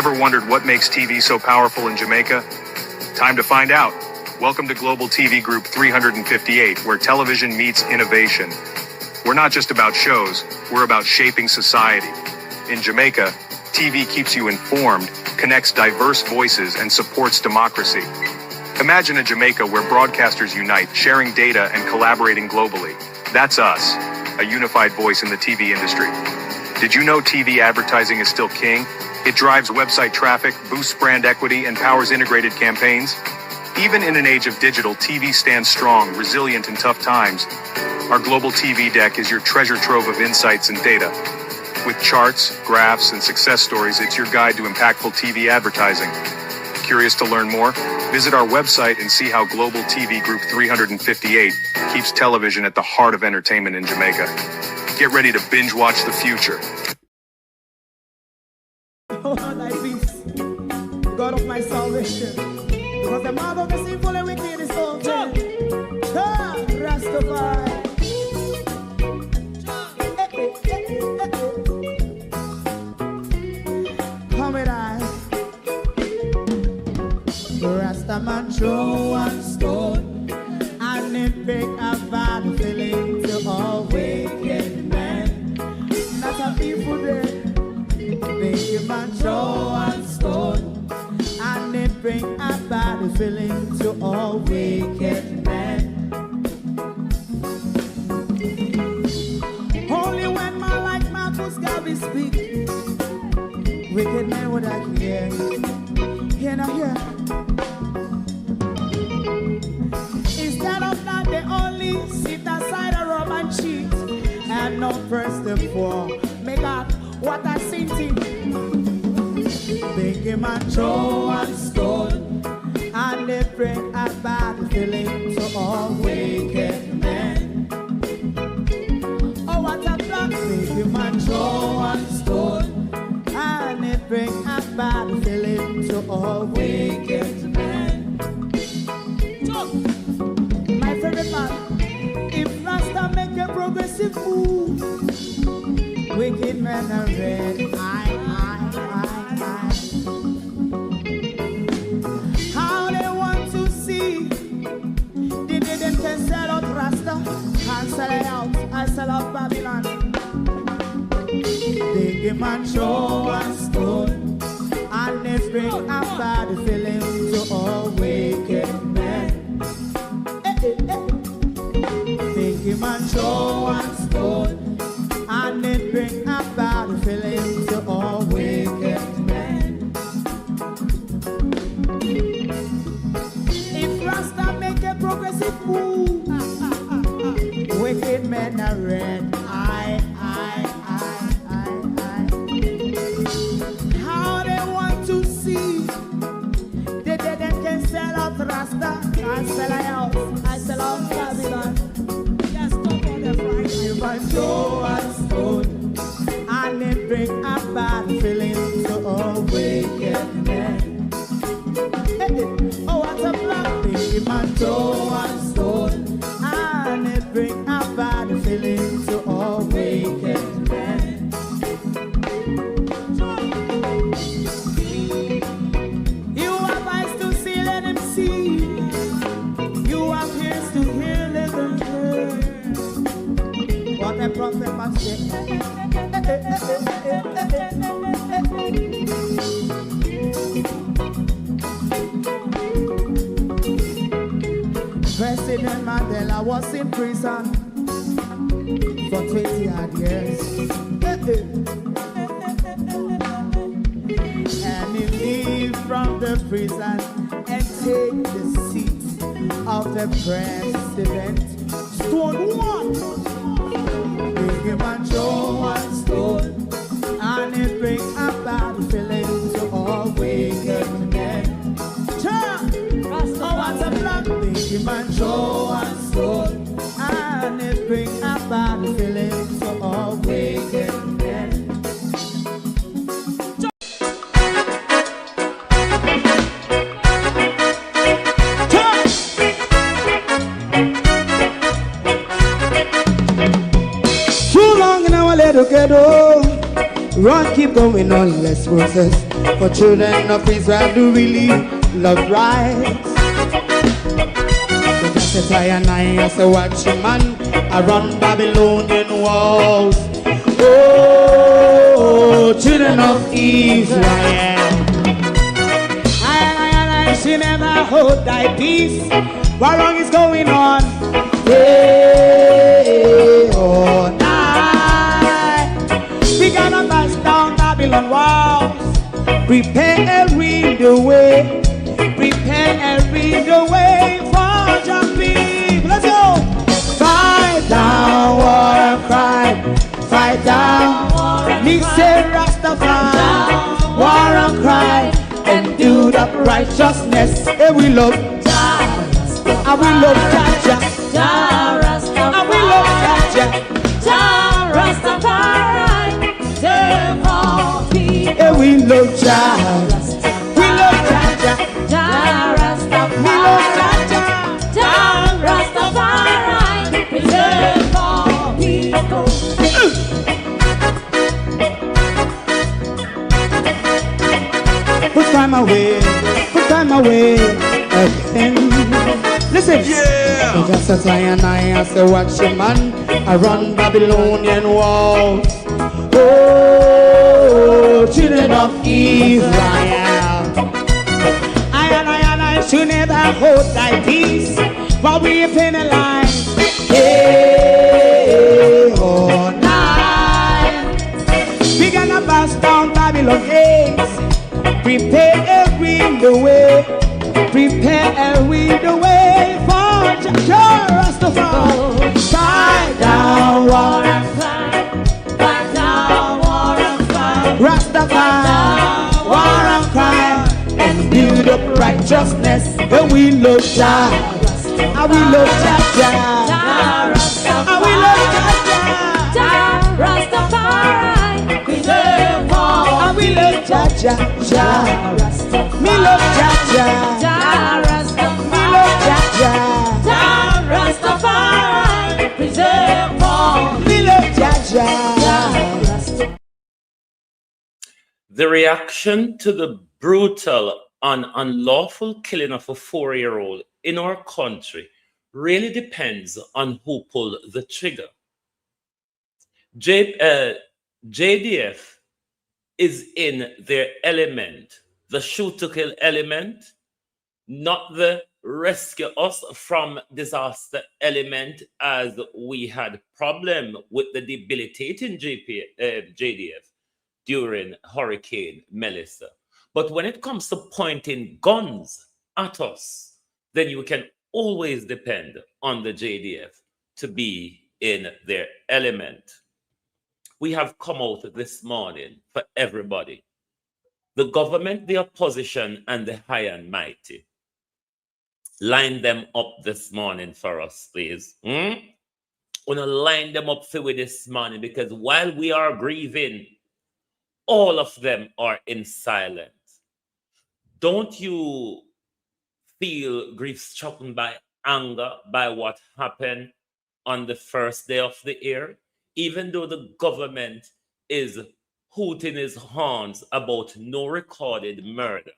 Ever wondered what makes TV so powerful in Jamaica? Time to find out. Welcome to Global TV Group 358, where television meets innovation. We're not just about shows, we're about shaping society. In Jamaica, TV keeps you informed, connects diverse voices, and supports democracy. Imagine a Jamaica where broadcasters unite, sharing data and collaborating globally. That's us, a unified voice in the TV industry. Did you know TV advertising is still king? It drives website traffic, boosts brand equity, and powers integrated campaigns. Even in an age of digital, TV stands strong, resilient in tough times. Our global TV deck is your treasure trove of insights and data. With charts, graphs, and success stories, it's your guide to impactful TV advertising. Curious to learn more? Visit our website and see how Global TV Group 358 keeps television at the heart of entertainment in Jamaica. Get ready to binge watch the future. Oh, thy peace, God of my salvation, because the mouth of the sinful and wicked is so dead. Rastafari. Come with I. Rastaman throw one stone, and it break a bad feeling to all wicked men. Not a people there. Make a man throw one stone, and it bring a bad feeling to all wicked men. Only when man like Marcus Garvey speak, wicked men would I hear. Hear not hear. Instead of that, they only sit aside a rob and cheat, and not press the poor. Make up what I seen to. Make a man throw one stone, and they bring a bad feeling to all wicked men. Oh, what a plan. Make a man throw one stone, and they bring a bad feeling to all wicked men. My favorite man, if Rasta make a progressive move, wicked men are red. How they want to see the day them can sell out Rasta and sell it out. I sell out Babylon. Big man throw one stone, and they bring a bad feeling to all wicked men. Big man throw one stone, and it bring a bad feeling to all wicked men. If Rasta make a progressive move, wicked men are red. How they want to see the dead that can sell out Rasta and sell out. I sell out Babylon. Just stop on the Friday. If I throw a stone, and it bring a bad feeling to all wicked men. Oh, what a black thing. If I throw a stone, and it bring a bad feeling to all wicked men. You have eyes to see, let him see. You have ears to hear, let them hear. What a prophet must say. President Mandela was in prison for 20 odd years. And he leave from the prison and take the seat of the president. Stone one. Big man throw one stone, and it bring a bad feeling to all wicked men. Oh, what a black big man throw one stone, and it bring a bad feeling to all wicked men. Too long in our little ghetto, Run, keep going on, let's protest. For children of Israel do really love rights. So just a try and I say watch him man, I run Babylonian walls. Oh, children of Israel. I she never hold thy peace. What wrong is going on? Day or night. We gonna bust down Babylon walls. Prepare the way. Prepare the way for jumping. Let's go. Fight down war and crime. Fight down. Me say Rastafari. War and crime. And do that righteousness. And we love. And we love Jaja. And we love Jaja. Rastafari, save all people. And we love Jaja. We love Jaja. We love Jaja. Rastafari, save all people. Put time away again. Listen, Yeah. just as I and I say watch him man, I run Babylonian walls. Oh, children of Israel. I and I should never hold thy peace while we penalize. Day or night. We gonna bust down Babylon gates. Prepare the way. Prepare the way for Rastafari. Fight down war and crime. Fight down war and crime. Rastafari, war and crime. And build up righteousness. And we love Jah. And we love Jah. And we love Jah. Rastafari, preserve all. And we love Jah. Me love Jah. Me love Jah. Rastafari, preserve all. Me love Jah. The reaction to the brutal and unlawful killing of a 4-year-old in our country really depends on who pulled the trigger. JDF is in their element, the shoot to kill element, not the rescue us from disaster element, as we had problem with the debilitating JDF during Hurricane Melissa. But when it comes to pointing guns at us, then you can always depend on the JDF to be in their element. We have come out this morning for everybody. The government, the opposition, and the high and mighty. Line them up this morning for us, please. We're going to line them up for you this morning, because while we are grieving, all of them are in silence. Don't you feel grief-stricken by anger by what happened on the first day of the year? Even though the government is hooting his horns about no recorded murder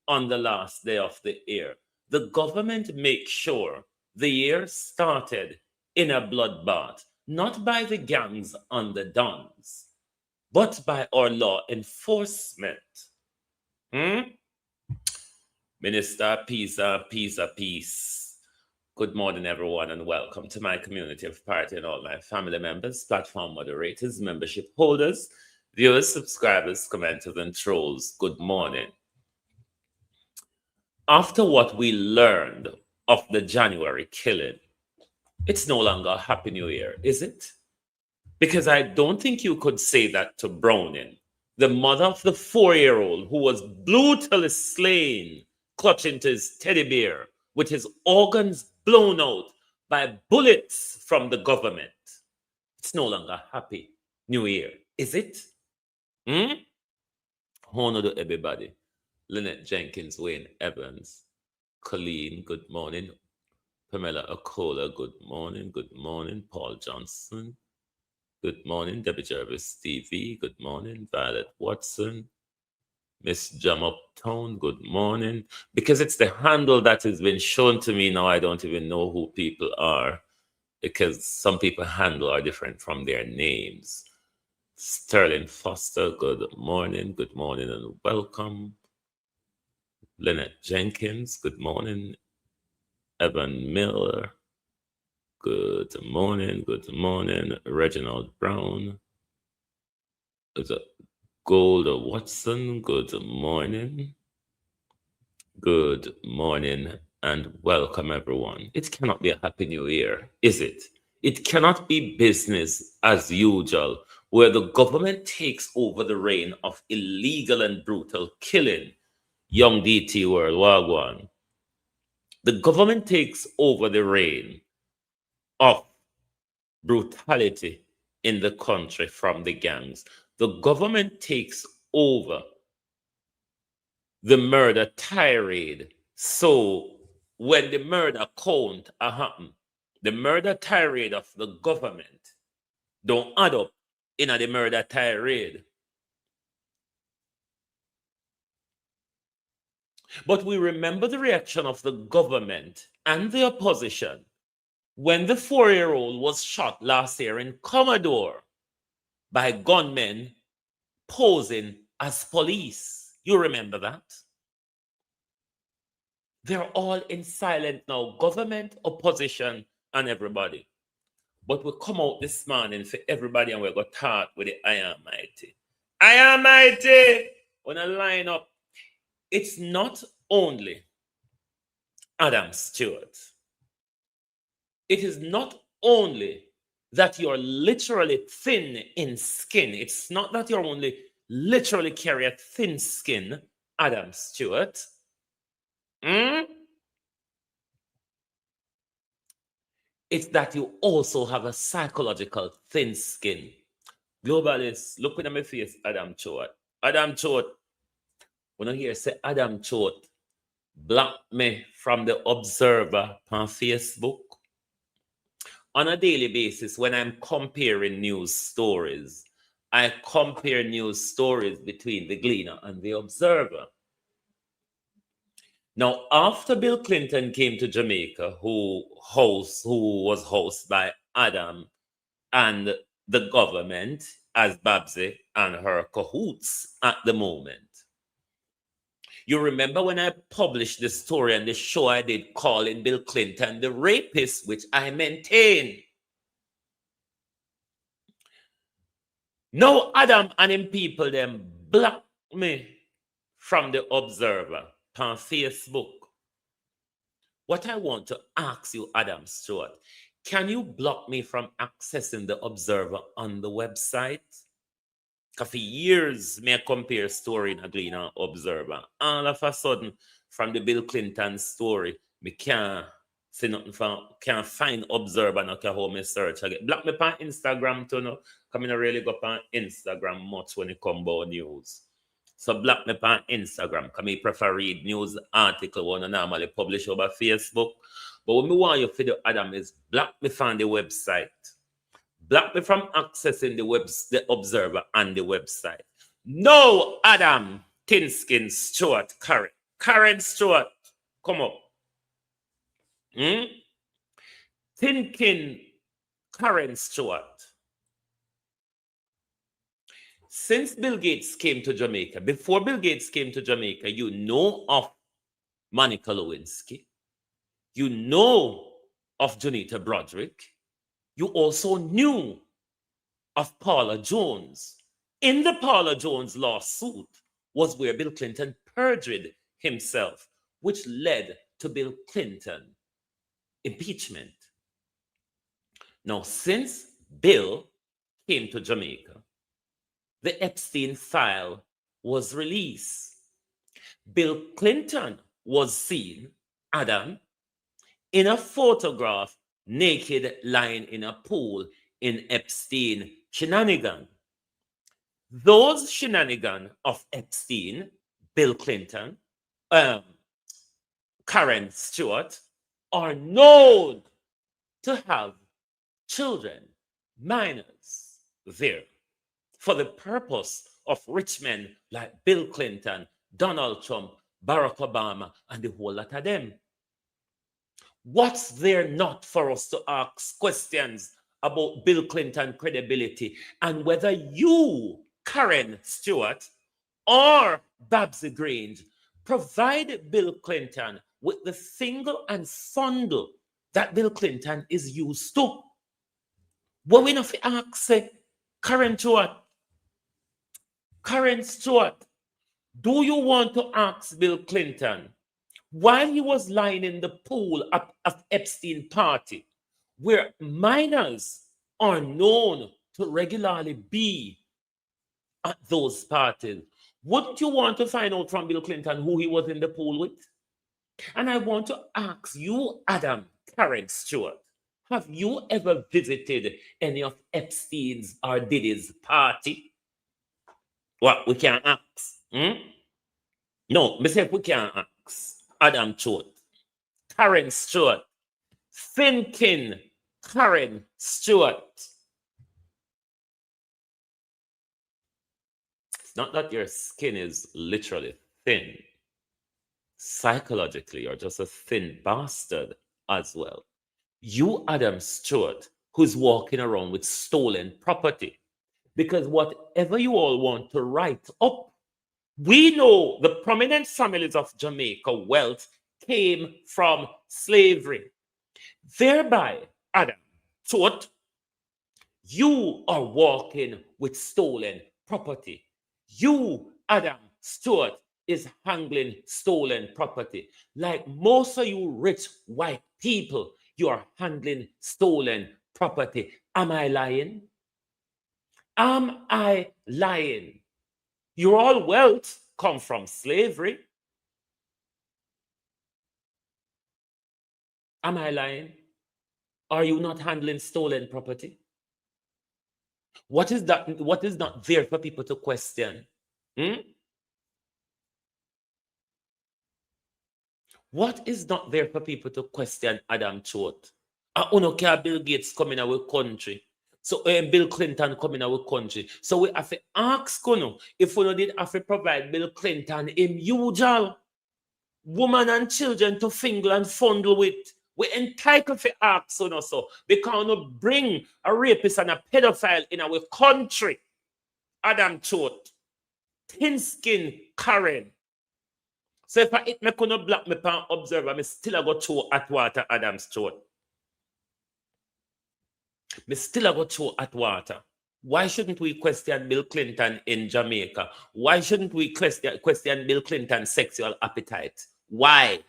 on the last day of the year, the government makes sure the year started in a bloodbath, not by the gangs and the dons, but by our law enforcement. Minister, peace. Good morning, everyone, and welcome to my community of party and all my family members, platform moderators, membership holders, viewers, subscribers, commenters, and trolls. Good morning. After what we learned of the January killing, it's no longer a Happy New Year, is it? Because I don't think you could say that to Browning, the mother of the 4-year-old who was brutally slain, clutching to his teddy bear with his organs blown out by bullets from the government. It's no longer Happy New Year, is it? Honor to everybody. Lynette Jenkins, Wayne Evans, Colleen, good morning. Pamela Akola, good morning. Good morning. Paul Johnson. Good morning, Debbie Jarvis TV. Good morning, Violet Watson. Miss Jam Uptown, good morning. Because it's the handle that has been shown to me now, I don't even know who people are. Because some people handle are different from their names. Sterling Foster, good morning, and welcome. Lynette Jenkins, good morning. Evan Miller, good morning, Reginald Brown, Golda Watson, good morning, and welcome everyone. It cannot be a happy new year, is it? It cannot be business as usual, where the government takes over the reign of illegal and brutal killing. Young DT World Wagwan. The government takes over the reign of brutality in the country from the gangs. The government takes over the murder tirade. So when the murder count happen, the murder tirade of the government don't add up in the murder tirade. But we remember the reaction of the government and the opposition when the 4-year-old was shot last year in Commodore by gunmen posing as police. You remember that? They're all in silent now, government, opposition, and everybody. But we come out this morning for everybody and we're going to talk with the I Almighty. I Almighty! When I line up, it's not only Adam Stewart. It is not only that you're literally thin in skin. It's not that you're only literally carry a thin skin, Adam Stewart. It's that you also have a psychological thin skin. Globalists, looking at my face, Adam Stewart. Adam Stewart, when I hear say Adam Stewart, block me from the Observer on Facebook. On a daily basis, when I'm comparing news stories, I compare news stories between the Gleaner and the Observer. Now, after Bill Clinton came to Jamaica, who was hosted by Adam and the government as Babsy and her cahoots at the moment. You remember when I published the story and the show I did calling Bill Clinton the rapist, which I maintain. Now Adam and him people them block me from the Observer on Facebook. What I want to ask you, Adam Stewart, can you block me from accessing the Observer on the website? Because for years, me compare story in a Gleaner Observer. All of a sudden, from the Bill Clinton story, me can't see nothing from, can't find Observer, no can hold me search again. Block me on Instagram too, no? Because I don't really go on Instagram much when it comes about news. So block me on Instagram, because I prefer read news article when I normally publish over Facebook. But what I want you to do, Adam, is block me from the website. Block me from accessing the Observer and the website. No, Adam, Tinskin, Stewart, Karen Stewart, come up. Tinkin, Karen Stewart. Since Bill Gates came to Jamaica, before Bill Gates came to Jamaica, you know of Monica Lewinsky. You know of Jonita Broderick. You also knew of Paula Jones. In the Paula Jones lawsuit was where Bill Clinton perjured himself, which led to Bill Clinton impeachment. Now, since Bill came to Jamaica, the Epstein file was released. Bill Clinton was seen, Adam, in a photograph naked lying in a pool in Epstein shenanigan. Those shenanigans of Epstein, Bill Clinton, Karen Stewart, are known to have children, minors. there for the purpose of rich men like Bill Clinton, Donald Trump, Barack Obama, and the whole lot of them. What's there not for us to ask questions about Bill Clinton credibility and whether you, Karen Stewart, or Babsy Grange provide Bill Clinton with the single and fundle that Bill Clinton is used to? What we not ask, say, Karen Stewart, do you want to ask Bill Clinton while he was lying in the pool of Epstein party, where minors are known to regularly be at those parties? Wouldn't you want to find out from Bill Clinton who he was in the pool with? And I want to ask you, Adam, Karen Stewart, have you ever visited any of Epstein's or Diddy's party? What, we can't ask? No, me say we can't ask. Adam Stewart, Karen Stewart, thinking Karen Stewart. It's not that your skin is literally thin. Psychologically, you're just a thin bastard as well. You, Adam Stewart, who's walking around with stolen property. Because whatever you all want to write up, we know the prominent families of Jamaica wealth came from slavery. Thereby, Adam Stewart, you are walking with stolen property. You, Adam Stewart, is handling stolen property. Like most of you rich white people, you are handling stolen property. Am I lying? Am I lying? Your all wealth come from slavery. Am I lying? Are you not handling stolen property? What is that? What is not there for people to question? What is not there for people to question, Adam Stewart? Uno care Bill Gates coming our country. So Bill Clinton coming our country. So we have to ask if we did have to provide Bill Clinton him usual woman and children to fingle and fondle with. We entitled to ask so because we bring a rapist and a pedophile in our country. Adam Stewart, thin skin Karen. So if I eat me couldn't black me pan observer, me still a go throw at water, Adam Stewart. Me still a go throw at water. Why shouldn't we question Bill Clinton in Jamaica? Why shouldn't we question Bill Clinton's sexual appetite? Why?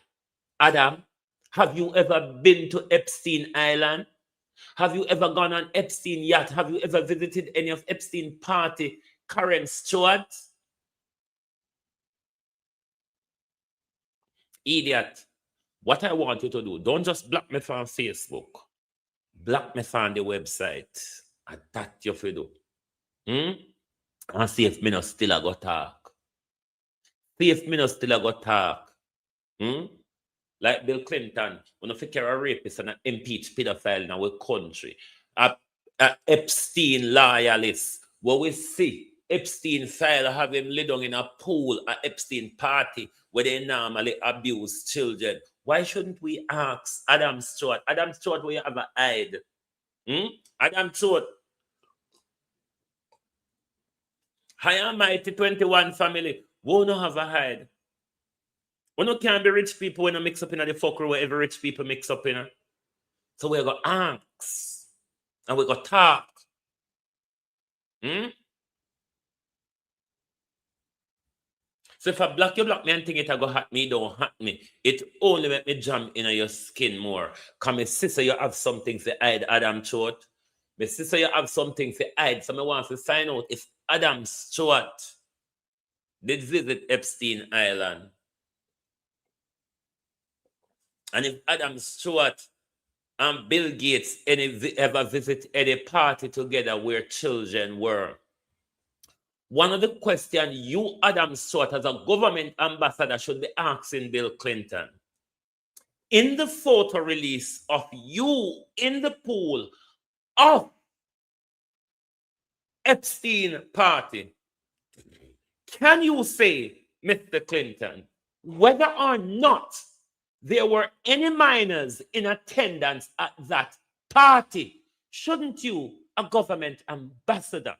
Adam, have you ever been to Epstein Island? Have you ever gone on Epstein yacht? Have you ever visited any of Epstein party? Karen Stewart? Idiot. What I want you to do, don't just block me from Facebook. Block me from the website. And that you fi do. And see if me no still a go talk. See if me no still a go talk. Like Bill Clinton, when you figure a rapist and an impeached pedophile in our country, a Epstein loyalist, what we see, Epstein file have him lay down in a pool at Epstein party where they normally abuse children. Why shouldn't we ask Adam Stewart? Adam Stewart, where you have a hide? Adam Stewart. High Mighty 21 family, won't have a hide. We no can't be rich people when I mix up in the fuckery where every rich people mix up in. So we're going to ask. And we're going to talk. So if I block you, block me and think it go hurt me, don't hurt me. It only make me jump in your skin more. Because my sister, you have something to hide, Adam Stewart. My sister, you have something to hide. So I want to find out if Adam Stewart did visit Epstein Island. And if Adam Stewart and Bill Gates ever visit any party together where children were. One of the questions you, Adam Stewart, as a government ambassador, should be asking Bill Clinton. In the photo release of you in the pool of Epstein party. Can you say, Mr. Clinton, whether or not there were any minors in attendance at that party? Shouldn't you, a government ambassador,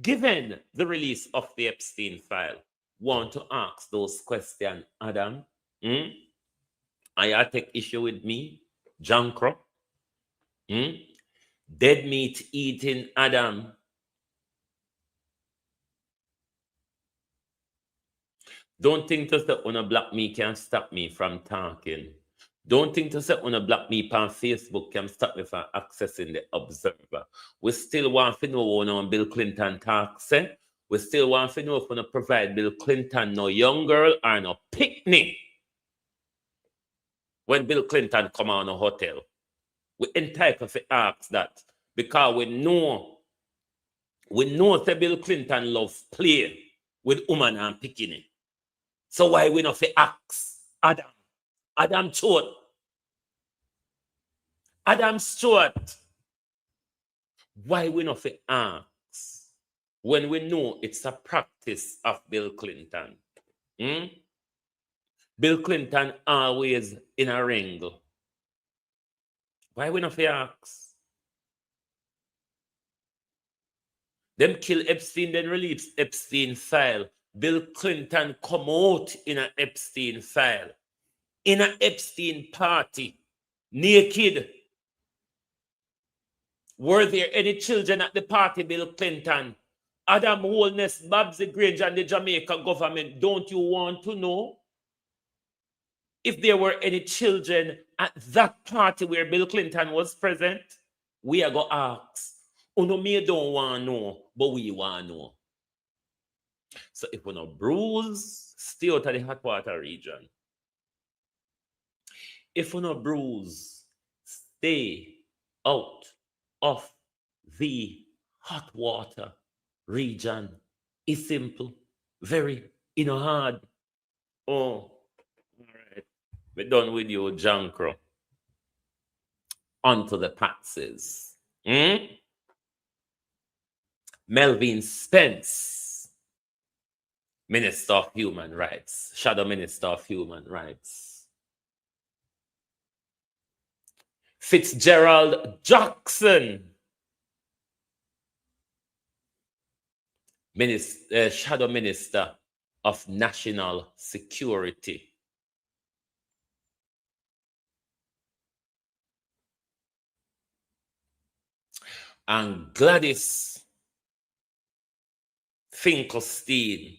given the release of the Epstein file, want to ask those questions, Adam? Hmm? And you take issue with me, John Crow? Hmm? Dead meat eating Adam. Don't think to say una black me can stop me from talking. Don't think to say una black me on Facebook can stop me from accessing the Observer. We still want to know when Bill Clinton talks. We still want to know if we provide Bill Clinton no young girl or no picnic. When Bill Clinton come on a hotel, we entitled to ask that because we know that Bill Clinton loves play with woman and picnic. So why we not fi ask Adam Stewart, why we not fi ask when we know it's a practice of Bill Clinton? Bill Clinton always in a ring. Why we not fi ask? Them kill Epstein, then release Epstein file. Bill Clinton come out in an Epstein file, in an Epstein party, naked. Were there any children at the party, Bill Clinton? Adam Holness, Babsy Grange, and the Jamaica government, don't you want to know if there were any children at that party where Bill Clinton was present? We are going to ask. Uno me don't want to know, but we want to know. So if we not bruise, stay out of the hot water region. If we not bruise, stay out of the hot water region. It's simple, very hard. Oh, all right. We're done with you, John Crow. On to the Patsies. Melvin Spence, Minister of Human Rights, Shadow Minister of Human Rights. Fitzgerald Jackson, Shadow Minister of National Security. And Gladys Finkelstein,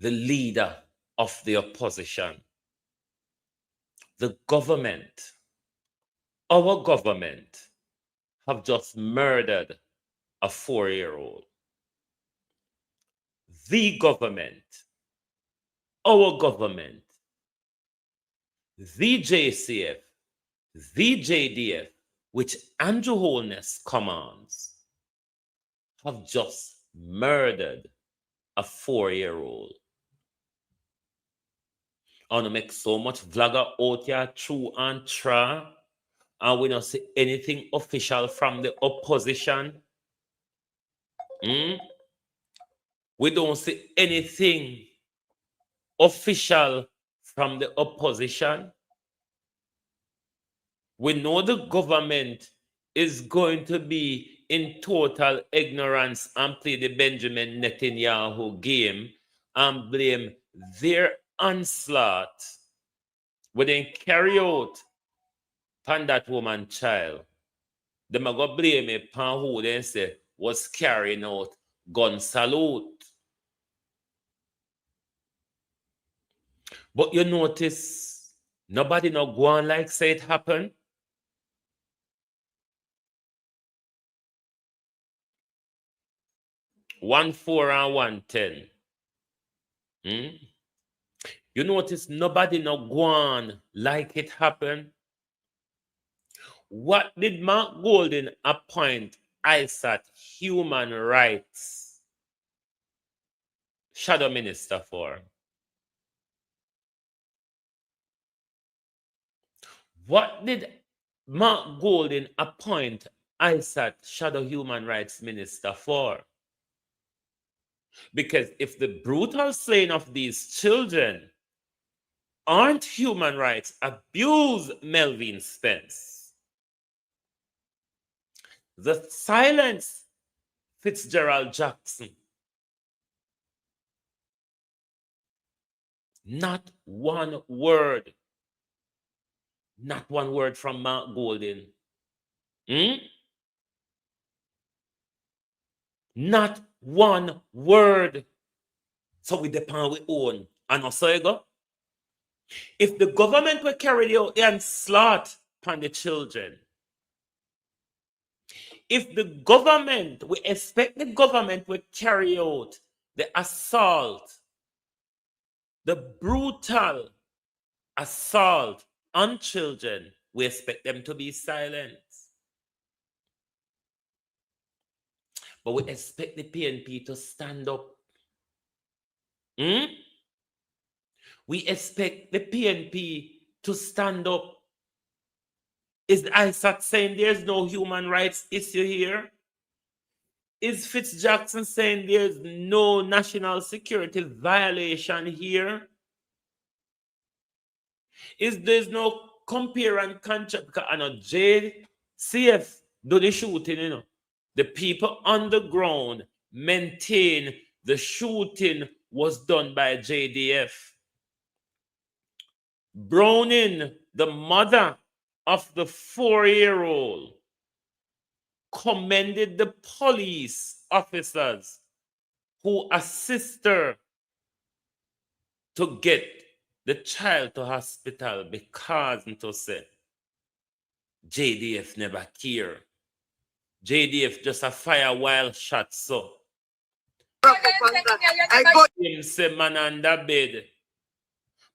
the leader of the opposition. The government, our government, have just murdered a 4-year-old. The government, our government, the JCF, the JDF, which Andrew Holness commands, have just murdered a 4-year-old. And to make so much vlogger out here true and tra, and we don't see anything official from the opposition. We don't see anything official from the opposition. We know the government is going to be in total ignorance and play the Benjamin Netanyahu game and blame their onslaught when they carry out upon that woman child. They are going to blame it upon who they say was carrying out gun salute. But you notice nobody not go on like say it happened. $1-4 and $110. You notice nobody not go on like it happened. What did Mark Golden appoint ISAT Human Rights Shadow Minister for? What did Mark Golden appoint ISAT shadow human rights minister for? Because if the brutal slaying of these children aren't human rights, abuse Melvin Spence. The silence Fitzgerald Jackson. Not one word. Not one word from Mark Golden. Not one word. So we depend we own. And also you go. If the government will carry out the onslaught upon the children, if the government, we expect the government will carry out the assault, the brutal assault on children, we expect them to be silent. But we expect the PNP to stand up. We expect the PNP to stand up. Is ISAC saying there's no human rights issue here? Is Fitzjackson saying there's no national security violation here? Is there's no compare and contrast? Because I know JCF do the shooting, you know. The people on the ground maintain the shooting was done by JDF. Browning, the mother of the 4-year-old, commended the police officers who assist her to get the child to hospital because to say JDF never care. JDF just a fire while shot so. I got him say man under bed.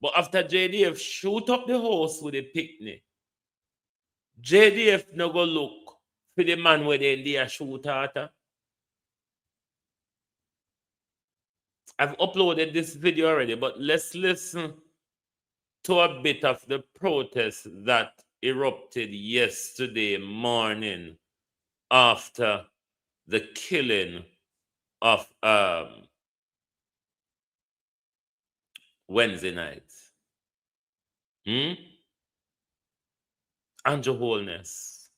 But after JDF shoot up the house with a picnic, JDF no go look for the man where they shoot at. I've uploaded this video already, but let's listen to a bit of the protest that erupted yesterday morning after the killing of Wednesday night. Andrew Holness.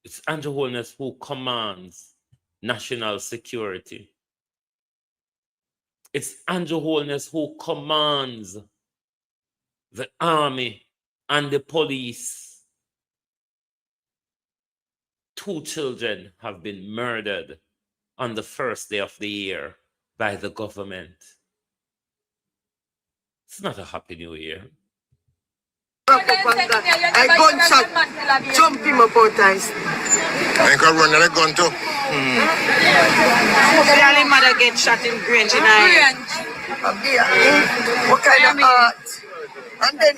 It's Andrew Holness who commands national security. It's Andrew Holness who commands the army and the police. 2 children have been murdered on the first day of the year by the government. It's not a happy new year. I gunshot, jump him about times. I can run and a gun too. The only mother get shot in Grange in Ireland. What kind of art? And then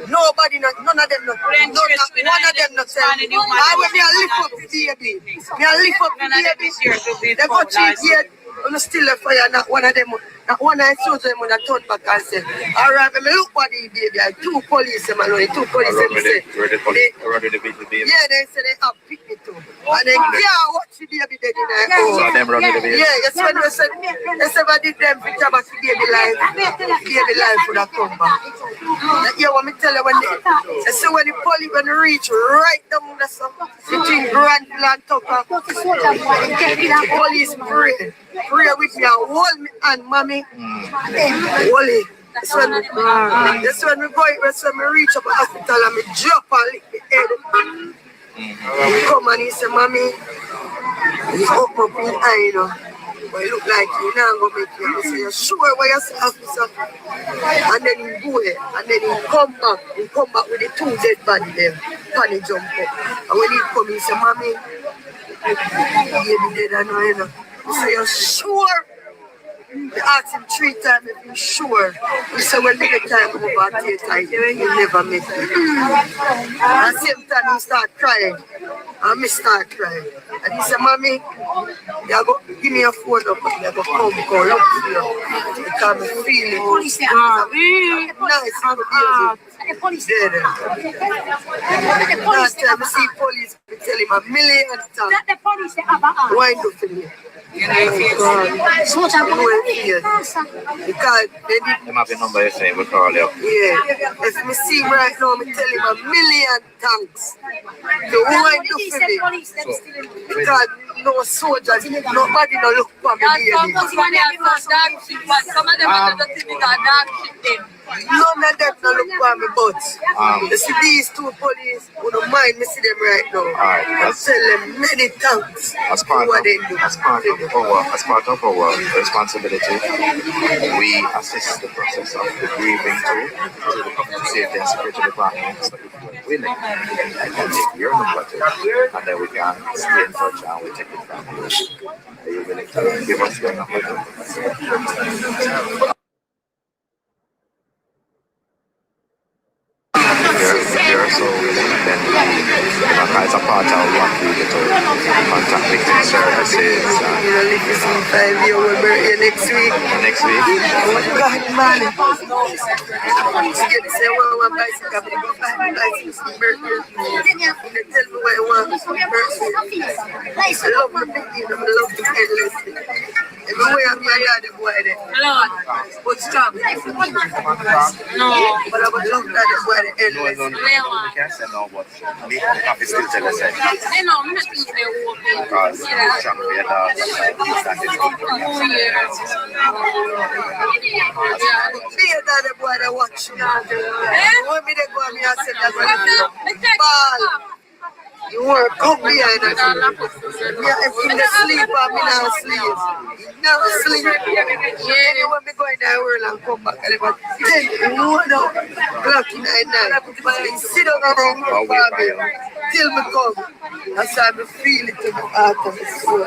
nobody, none of them, one of them not tell me. I will be a lift up the baby. Me a lift up the baby. They go cheat yet. I'm still a fire, not one of them. Not one I saw them when I turned back and said, all right, me look for the baby. I 2 police, man, 2 police. Yeah, they say they have picked me too. And then, yeah, watch the baby dead in there. So them run with the baby. Yeah, that's when they said, they said, I did them picture about the baby life would have come back. Yeah, what me tell you, when they say when the police, when they reach right down the sun, between Granville and Tucker, the police pray with me and hold me and mommy. Hold it. That's when we go, that's when we reach up the hospital and me drop and lick the head. He come and he say, mommy, you open up your eye, you know. But it look like you now go make you. I say, you sure where you say, officer? And then he go there. And then he come back with the 2 dead body there. Panic jump up. And when he come, he say, mommy, baby dead, I know, you know. I say, you sure? We asked him 3 times if he's sure. He said, well, the time over at 8 he never met me. At the same time, he start crying. And me start crying. And he said, mommy, you go give me a phone up and you go come look for you. Because I feel it. Nice, Dead. Last time I see police, I tell him a million times. Wind up for me. Because they did. There might be a number you say, we'll call you. Yeah. If me see him right now, me tell him a million thanks. To wind up for me. Because no soldiers, nobody no look for me. None of them no look for me, but you see these two police who don't mind me see them right now. I tell them many thanks As for part what of, they do. as part of our responsibility, we assist the process of the grieving through the community safety and security department. So if you're willing, I can take your number too, and then we can stay in touch and we take it from you. Are you willing to give us your number too? You're so willing, then as a part of what we do to contact victim services. This is 5 year old birthday next week. Next week? Oh my God, man. Scared to say, well, I want bicycle. I'm going to go buy my bicycle for my birthday. They tell me what I want for my birthday. I love my baby. I love the endlessly. Everywhere I'm my dad, boy, there. But stop. No. But I would love that boy, the endlessly. We can't say no, but the copy still tell us that. I know, I'm not thinking they're walking. Because it's trying to be a dog. Be a daddy boy that watch me. Want me to go and me and say that ball. You want to come behind us. Me if in the sleep or me not sleep. Never sleep. Yeah, when me go in the world and come back at about 10, 1 o'clock in the night. And sit down around my family till me come. That's how I feel it in my heart and my soul.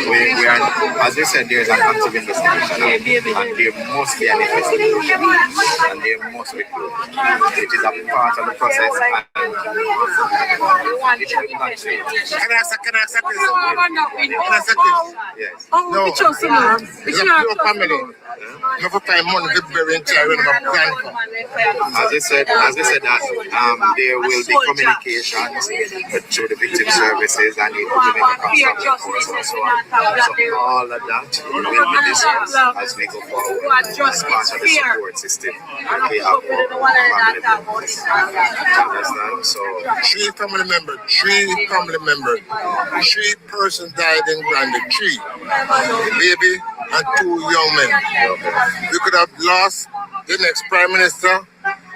We are, as you said, there's an active investigation and there must be an investigation and there must be proof. It is a part of the process and it should not change. Can I ask a question? Yes. No, it's a pure family. You have to find money to bury in chair when my grandpa. As they said that there will be communications through the victim services and the community reports and so on. So all of that will be discussed as we go forward as part of the support system. We have family members. Understand? So 3 family members, 3 persons died in Grande, 3. The baby and 2 young men. We could have lost the next Prime Minister,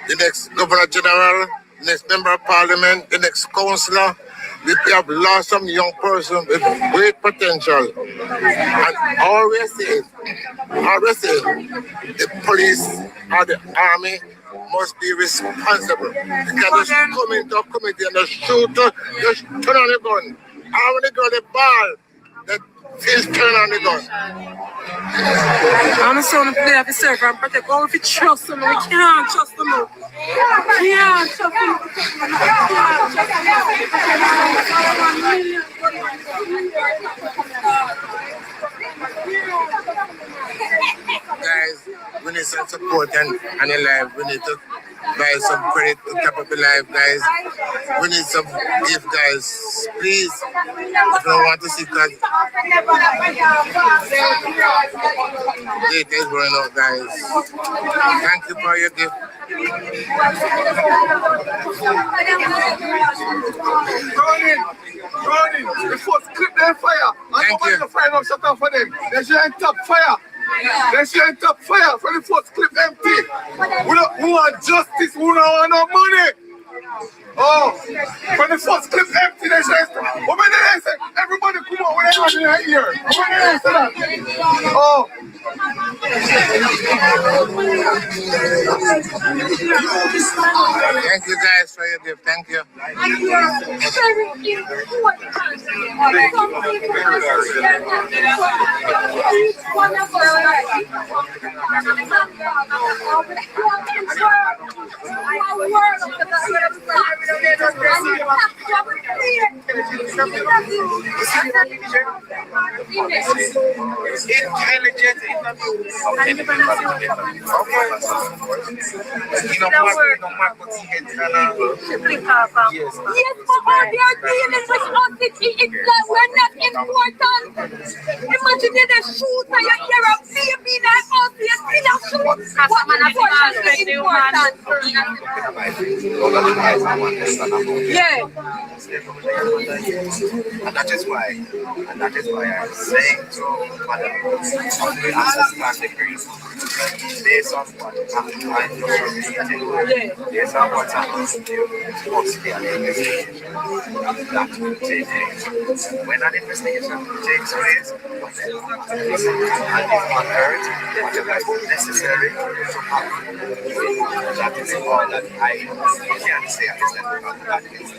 the next Governor General, the next Member of Parliament, the next Councillor. We have lost some young person with great potential. And always say, the police or the army must be responsible. You can just come into a committee and just shoot, just turn on the gun. I want to go the ball. Just turn on the gun. I'm a son of play of the server and protect all of the trust them. We can't trust them. We can't trust them. Guys, we need some support and in life. We need to buy some credit to top up the life, guys. We need some gift, guys. Please, if you don't want to see, because data is going out, guys. Thank you for your gift. Running, the first clip their fire. Thank you. The fire up, shut off for them. They should end top fire. They should end top fire for the first clip empty. We want justice, we don't want no money. Oh, for the first clip empty, they should end. What many they say? Everybody come on, when everybody in here. What many they say that? Oh. Thank you guys for your gift. Thank you. Intelligent Yes, but all they are dealing with us, it's like we're not important. Imagine they shoot and you hear a baby in our house, you still a shoot. What is important? Yeah. And that is why I'm saying to Madam, we understand the grief based on what happened on social media, based on what happened to us here in the investigation. That will take place. When an investigation takes place, whatever is unearthed, whatever is necessary to happen, that is all that I can say at this level. That is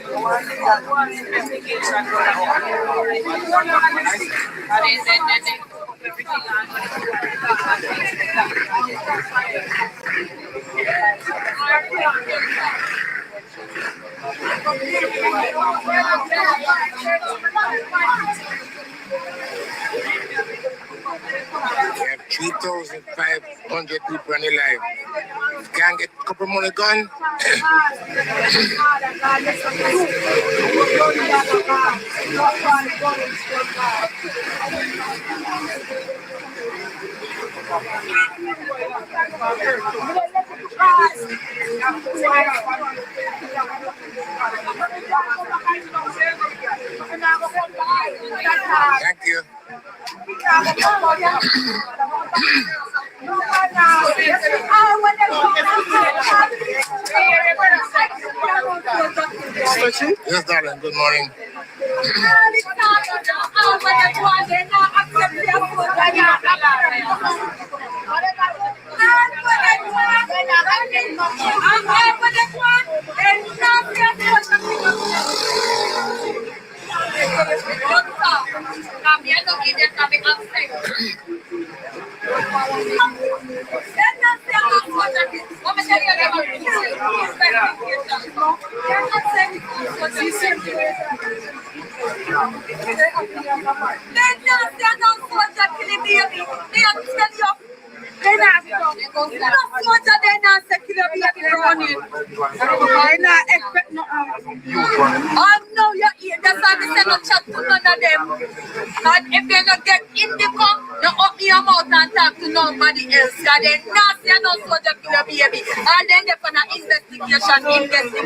We have 3,500 people on the live. Can't get a couple money gone. Thank you. Yes, darling. Good morning. No, you're here. That's why we say no chat to none of them. And if they don't get in the cup, you open your mouth and talk to nobody else. Because they nasty and no soldier kill a baby. And then they for an investigation. Because they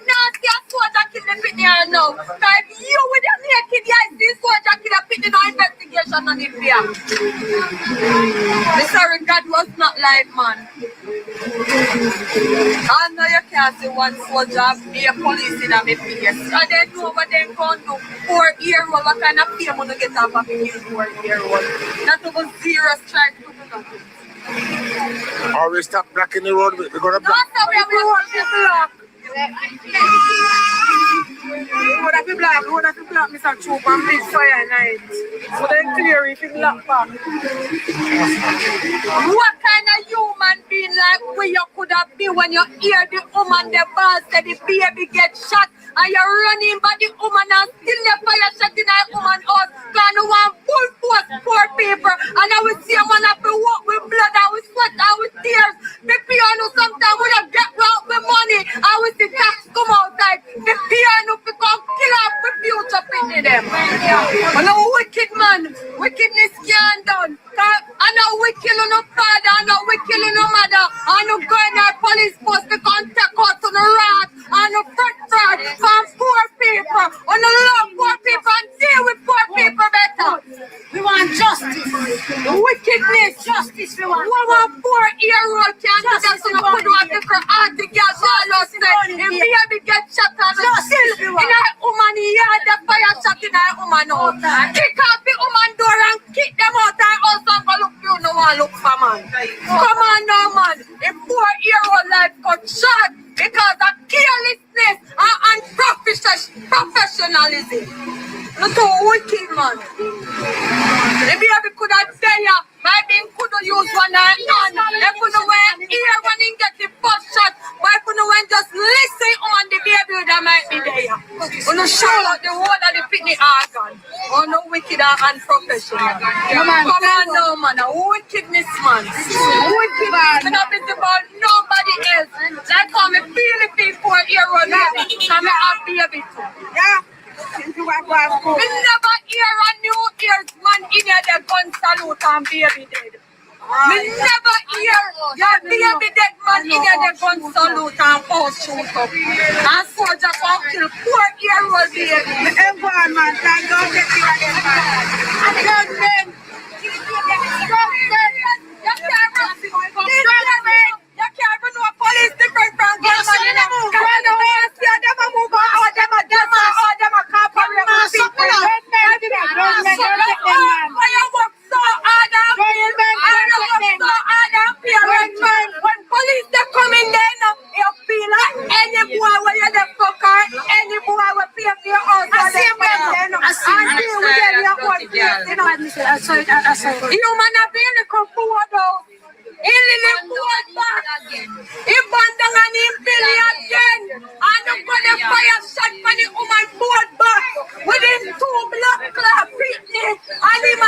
nasty and soldier kill the pitney or no. Because if you with a naked eyes, this soldier kill a pitney, no investigation on the fear. The sorry God was not live, man. I know you can't see one soldier be a police in a face. And they know what they can do. 4-year-old, what kind of fame when you get off of a 4-year-old? Not even zero strike to do nothing. Always stop blocking the road. We're going to block. No, we want to block. Would have been black, Mr. Troop and big fire night. So then clear if you lock back. What kind of human being like where you could have been when you hear the woman, the boss said the baby get shot and you're running by the woman and still the fire shot in that woman house? Can you want full force poor people? And I will see a man have to walk with blood, I will sweat, I will tears. The piano sometimes when I get out with money, I will see tax come outside. The piano become kill off the future pitney them. And a wicked man, wickedness can't done. I know we killing no father, I know we killing no mother. I know going our police post to contact us on the rat and the front fraud from poor people. On the love poor people and deal with poor people better. We want justice. The wickedness, justice we want. We want 4-year-old can't do that so no could want to for auntie girls all us say. If baby get shot on the still in our woman yard, the fire shot in our woman house. Kick out the woman door and kick them out our house and go look you no one look for man. Come on now man, a 4-year-old life got shot because of carelessness and professionalism. Look how wicked man. The baby could have said ya, maybe he could have used one hand. If you know when here when he get the first shot, but if you know when just listen on the baby that might be there. Wanna shout out the whole of the picnic organ. Oh, no wicked and unprofessional. Come on, no man, a wickedness man. Wicked man. I'm not thinking about nobody else. Like how me feel the people here on me. Come and baby too. Yeah. We never hear a New Year's man in here the gun salute and baby dead. We never hear your baby dead man in here the gun salute and house shoot up. And soldier come kill 4-year-old baby. Environment and don't get you again. And gunmen. You can't even know police different from gunmen. You know, them a move on, them a cop on them people. Fireworks so hard and when police they come in there, you feel like any boy where you the fucker, any boy will pay for your house. And deal with them, you want to, human have been a couple of those. He live board back. He bandang and he billion again. And I'm gonna fire shot for the woman board back. Within 2 block club picnic. And him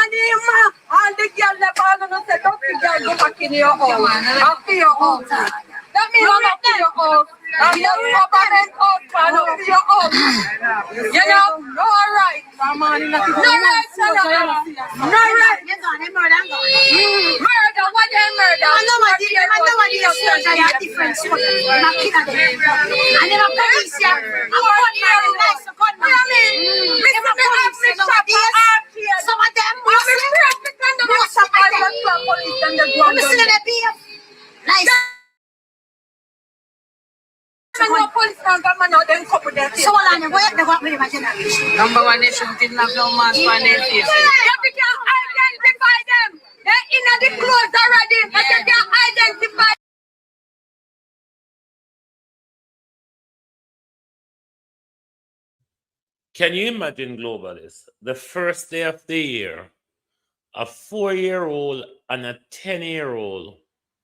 all the girls that all of us say, don't forget go back in your home. After your home. That means I'm up to your home. And your government out and up to your home. You know? No right. No right, son. No right. Murder, what they murder? I know what they are different. And then a police here. Some of them Number one, they should didn't have no mask on their face. You can identify them. They're in the clothes already, but you can identify. Can you imagine, Globalist, the first day of the year, a 4-year-old and a 10-year-old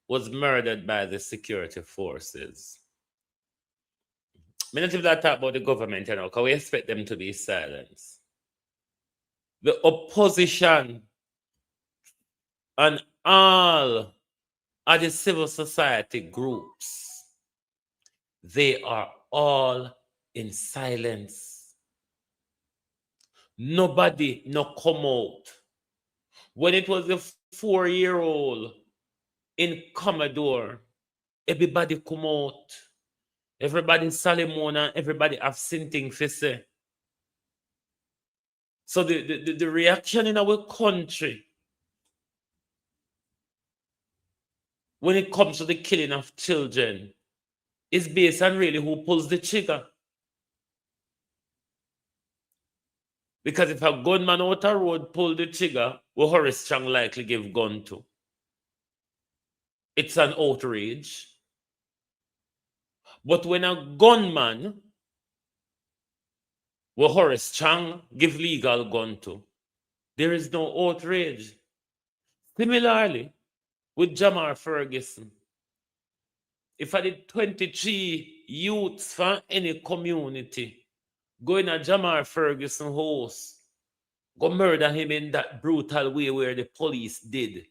was murdered by the security forces? Many people that talk about the government, you know, because we expect them to be silenced. The opposition and all of the civil society groups, they are all in silence. Nobody no come out. When it was the 4-year-old in Commodore, everybody come out. Everybody Salimon and everybody have something to say. So the reaction in our country when it comes to the killing of children is based on really who pulls the trigger. Because if a gunman out a road pull the trigger, will Horace Strong likely give gun to? It's an outrage. But when a gunman will Horace Strong give legal gun to, there is no outrage. Similarly, with Jamar Ferguson, if I did 23 youths from any community go in a Jamar Ferguson house, go murder him in that brutal way where the police did,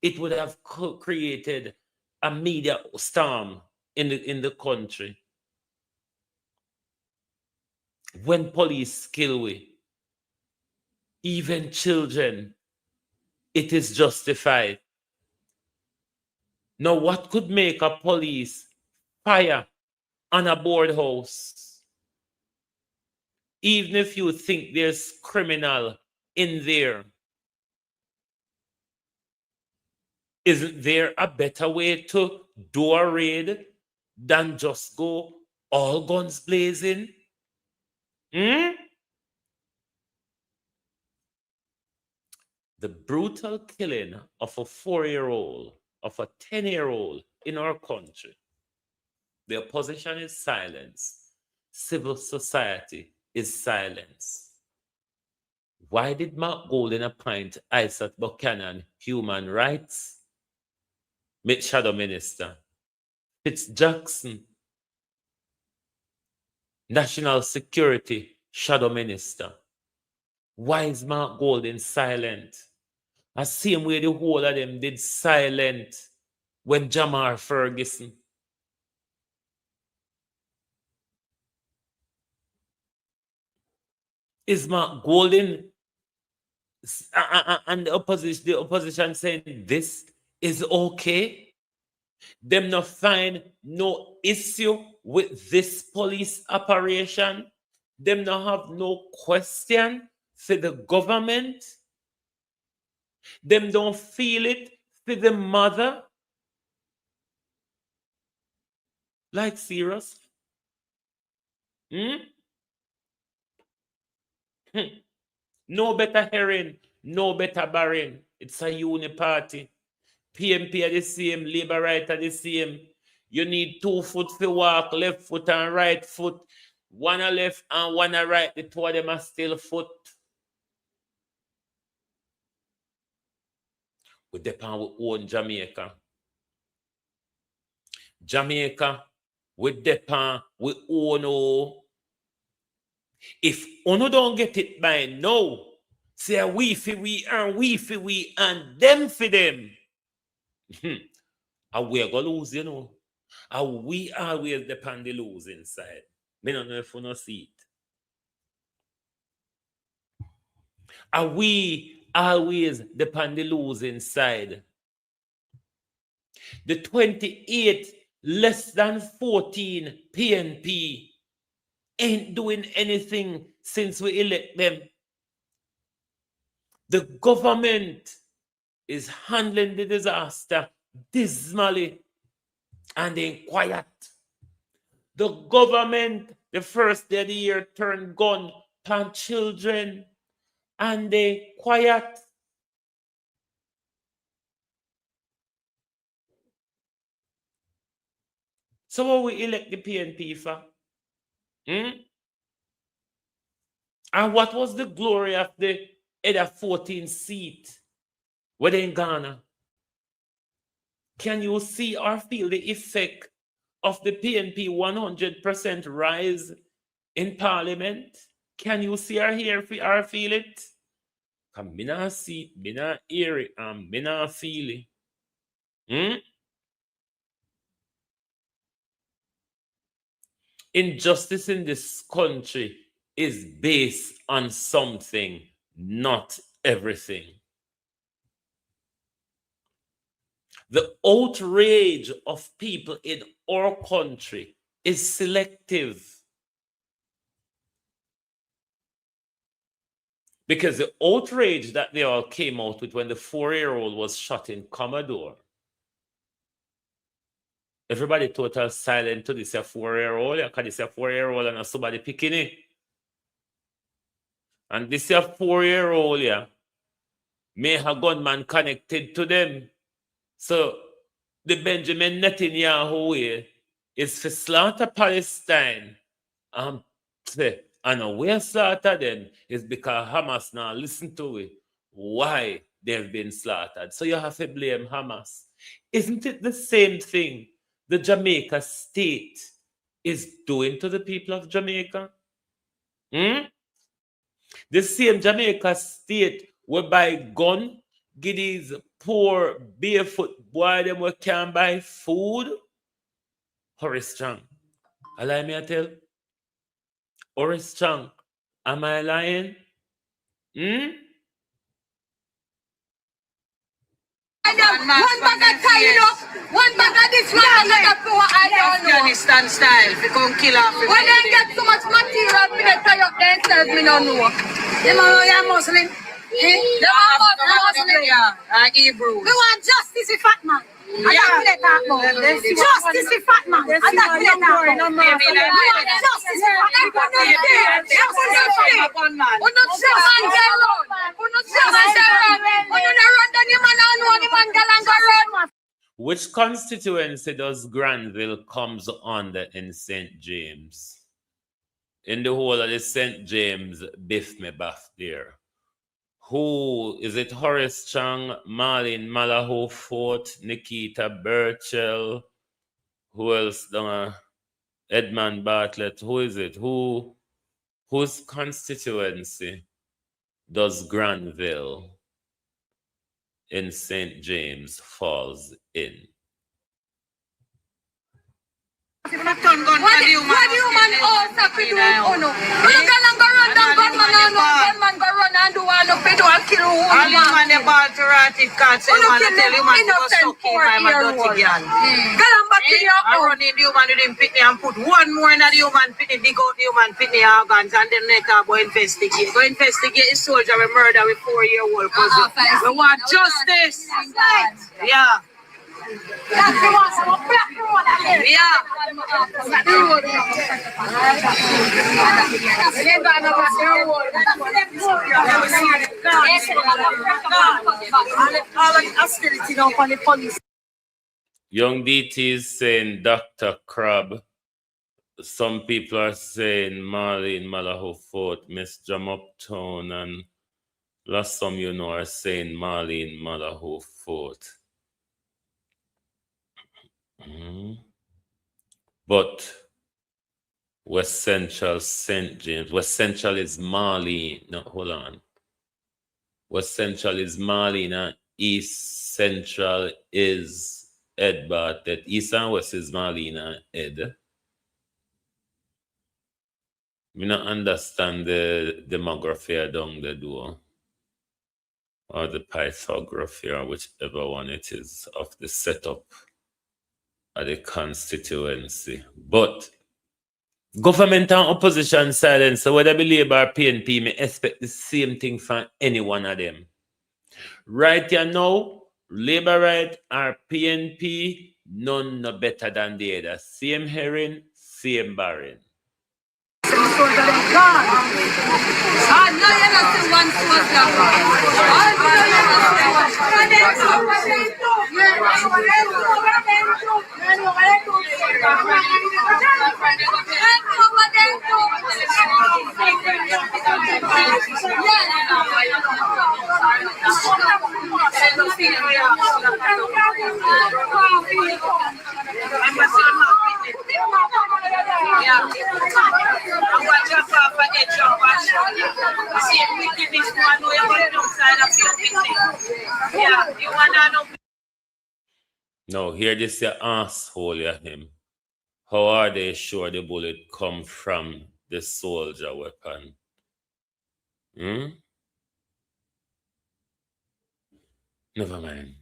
it would have created a media storm in the country. When police kill we, even children, it is justified. Now, what could make a police fire on a board house? Even if you think there's criminal in there, isn't there a better way to do a raid than just go all guns blazing? The brutal killing of a 4-year-old, of a 10-year-old in our country, the opposition is silenced. Civil society is silenced. Why did Mark Golden appoint Isaac Buchanan human rights shadow minister? Fitz Jackson National Security Shadow Minister. Why is Mark Golden silent? The same way the whole of them did silent when Jamar Ferguson. Is Mark Golden and the opposition saying this is okay? Them not find no issue with this police operation. Them not have no question for the government. Them don't feel it for the mother. Like serious. No better herring, no better barren. It's a uni party. PMP are the same, Labour right are the same. You need 2 foot to walk, left foot and right foot. One a left and one a right. The two of them are still foot. We depend we own Jamaica. Jamaica, we depend we own. Oh. If Ono don't get it by now, say we for we and them for them. And we're gonna lose, you know. And we always depend the losing side. Me don't know if you not see it. And we always depend the losing side. The 28 less than 14 PNP ain't doing anything since we elect them. The government is handling the disaster dismally and in quiet. The government, the first day of the year, turned gun on children and they quiet. So what we elect the PNP for? And what was the glory of the other 14 seat whether in Ghana? Can you see or feel the effect of the PNP 100% rise in parliament? Can you see or hear or feel it? Because I not see it, I not hear it, and I not feel it. Injustice in this country is based on something, not everything. The outrage of people in our country is selective. Because the outrage that they all came out with when the 4-year-old was shot in Commodore, everybody total silent to this 4-year-old, because this 4-year-old and somebody picking it. And this 4-year-old, may have gunman connected to them. So the Benjamin Netanyahu way is for slaughter Palestine. And we slaughter them is because Hamas now listen to it. Why they've been slaughtered. So you have to blame Hamas. Isn't it the same thing the Jamaica state is doing to the people of Jamaica? The same Jamaica state will buy gun, give these poor barefoot boy them who can't buy food. Horace Strong. Allow me to tell. Horace Strong. Am I lying? One bag of tie, one bag of this, one bag of that, I don't know. Afghanistan style, we come kill off. When they get so much material, we they tie up themselves, me don't know. Them are Muslim. They are Muslim. Hebrew. We want justice for fat man. And that's what they talk about. Justice for fat man. And that's what they talk about. We want justice for fat man. Justice for fat man. We not just man get run. We not just man get run. We don't run down the man and know the man get and go run. Which constituency does Granville comes under in St. James? In the whole of the St. James Biff me bath there. Who is it? Horace Chang, Marlene Malaho Fort, Nikita Burchell. Who else? Edmund Bartlett, who is it? Whose constituency does Granville in St. James falls in? What the human also fi do uno? Uno galang go run down gunman go run and do all of it and kill who All you man the ball to ratif can't say you want to tell you man to go suck in my dirty girl. galang back in your I own. run in the human with him pitney and put one more in the human pitney, dig out the human pitney organs and then later go investigate. Go investigate the soldier we murder with 4-year-old cousin. We want justice. Yeah. Yeah. Young DT is saying Dr. Crab. Some people are saying Marlene Malaho Fort, Miss Jam Uptown, and last some you know are saying Marlene Malaho Fort. But West Central, St. James. West Central is Marlene. No, hold on. West Central is Marlene and East Central is Ed Bartlett. East and West is Marlene and Ed. We not understand the demography down the door. Or the pythography or whichever one it is of the setup of the constituency. But government and opposition silence, so whether be Labour or PNP, me expect the same thing from any one of them. Right here now, Labour right or PNP, none no better than the other. Same herring, same barren. Ah, no, you're not the one who was Now, hear this, your asshole, ya him. How are they sure the bullet come from the soldier weapon? Never mind.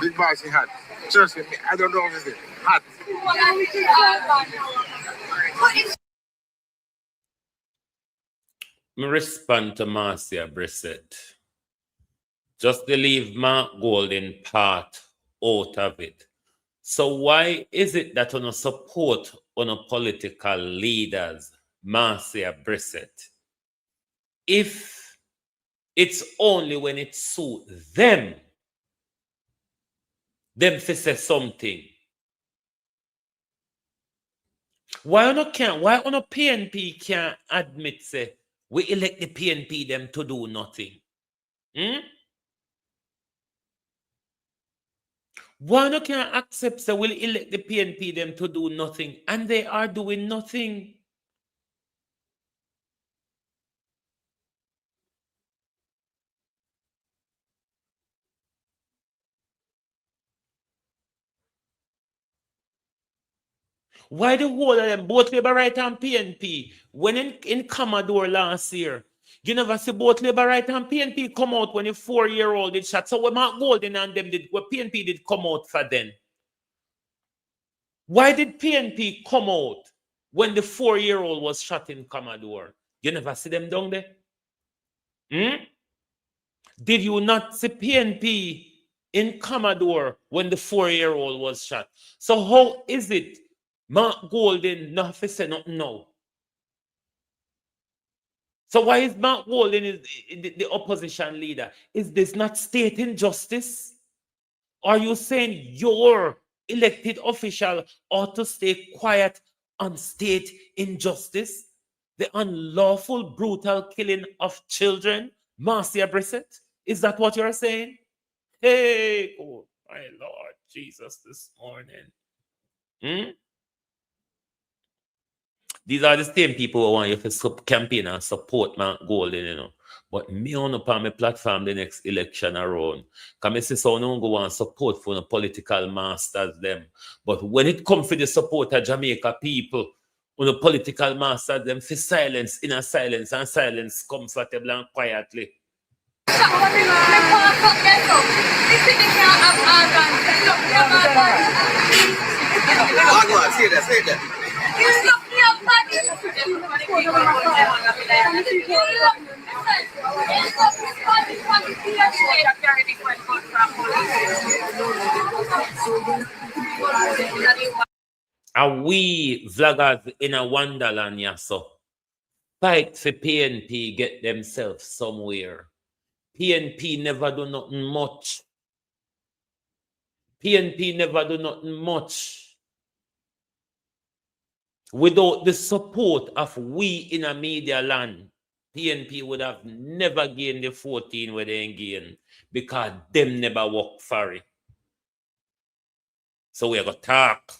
Big bossy hat. Trust me, I don't know if it's hot. Me respond to Marcia Brissett. Just to leave my golden part out of it. So why is it that on support on political leaders, Marcia Brissett, if it's only when it suits them to say something? Why on PNP can't admit say we elect the PNP them to do nothing? Why not can accept say we'll elect the PNP them to do nothing and they are doing nothing? Why the whole of them, both Labour Right and PNP, when in Commodore last year, you never see both Labour Right and PNP come out when a 4-year-old did shot. So when Mark Golden and them did, what PNP did come out for then? Why did PNP come out when the 4-year-old was shot in Commodore? You never see them down there? Did you not see PNP in Commodore when the 4-year-old was shot? So how is it Mark Golden not say nothing now? So why is Mark Golden the opposition leader? Is this not state injustice? Are you saying your elected official ought to stay quiet on state injustice? The unlawful, brutal killing of children? Marcia Brissett? Is that what you're saying? Hey, oh my Lord Jesus, this morning. These are the same people who want you to campaign and support Mark Golden, you know. But me on up on my platform the next election around. Because I see so no go and support for the political masters them. But when it comes to the support of Jamaica people, when the political masters them for silence, inner silence, and silence comfortably and quietly. Are we vloggers in a wonderland, yeah, so fight for PNP, get themselves somewhere. PNP never do nothing much. PNP never do nothing much. Without the support of we in a media land, PNP would have never gained the 14 where they gain because them never work for it. So we are going to talk.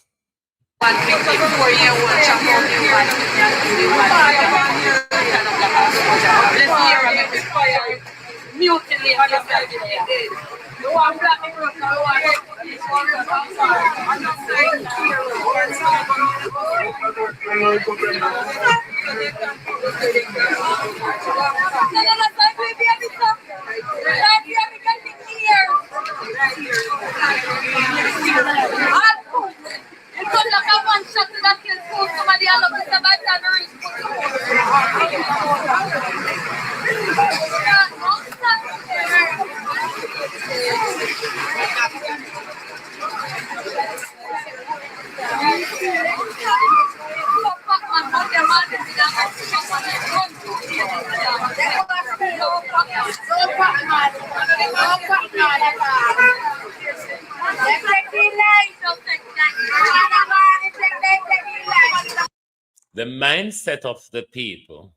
The mindset of the people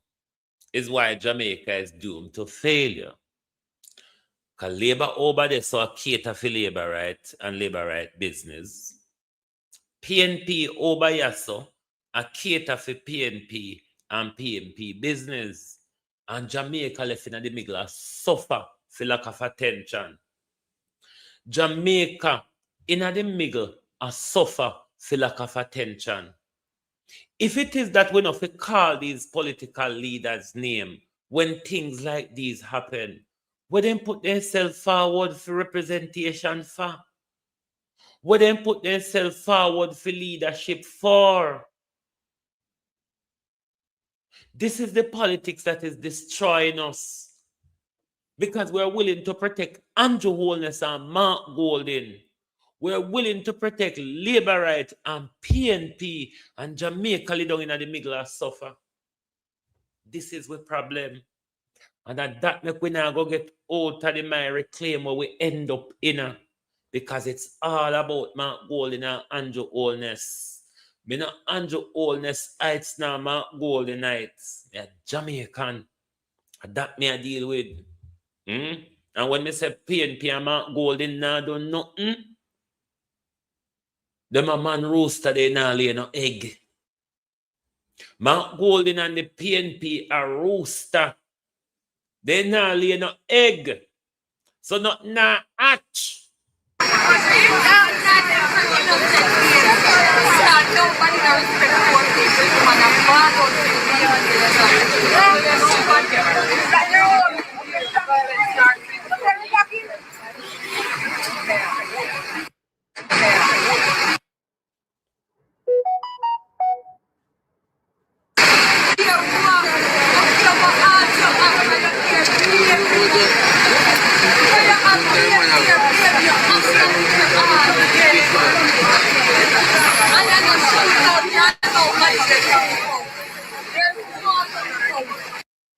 is why Jamaica is doomed to failure. Because labor over there so cater for labor right and labor right business. PNP over here so a cater for PNP and PNP business. And Jamaica left in the middle suffer for lack of attention. Jamaica in the middle suffer for lack of attention. If it is that we not call these political leaders' name when things like these happen, we then put themselves forward for representation for? We then put themselves forward for leadership for? This is the politics that is destroying us. Because we're willing to protect Andrew Holness and Mark Golden. We're willing to protect labor right and PNP and Jamaica down in the middle of suffer. This is the problem. And that make we now go get out of the miry claim where we end up in. Because it's all about Mark Golden and Andrew Holness. Me not Andrew Holness heights now, Mark Golden heights. They're Jamaican. And that me I deal with. And when me say PNP and Mark Golden now do nothing, them a man rooster they now lay no egg. Mark Golden and the PNP are rooster. They now lay no egg. So not now hatch.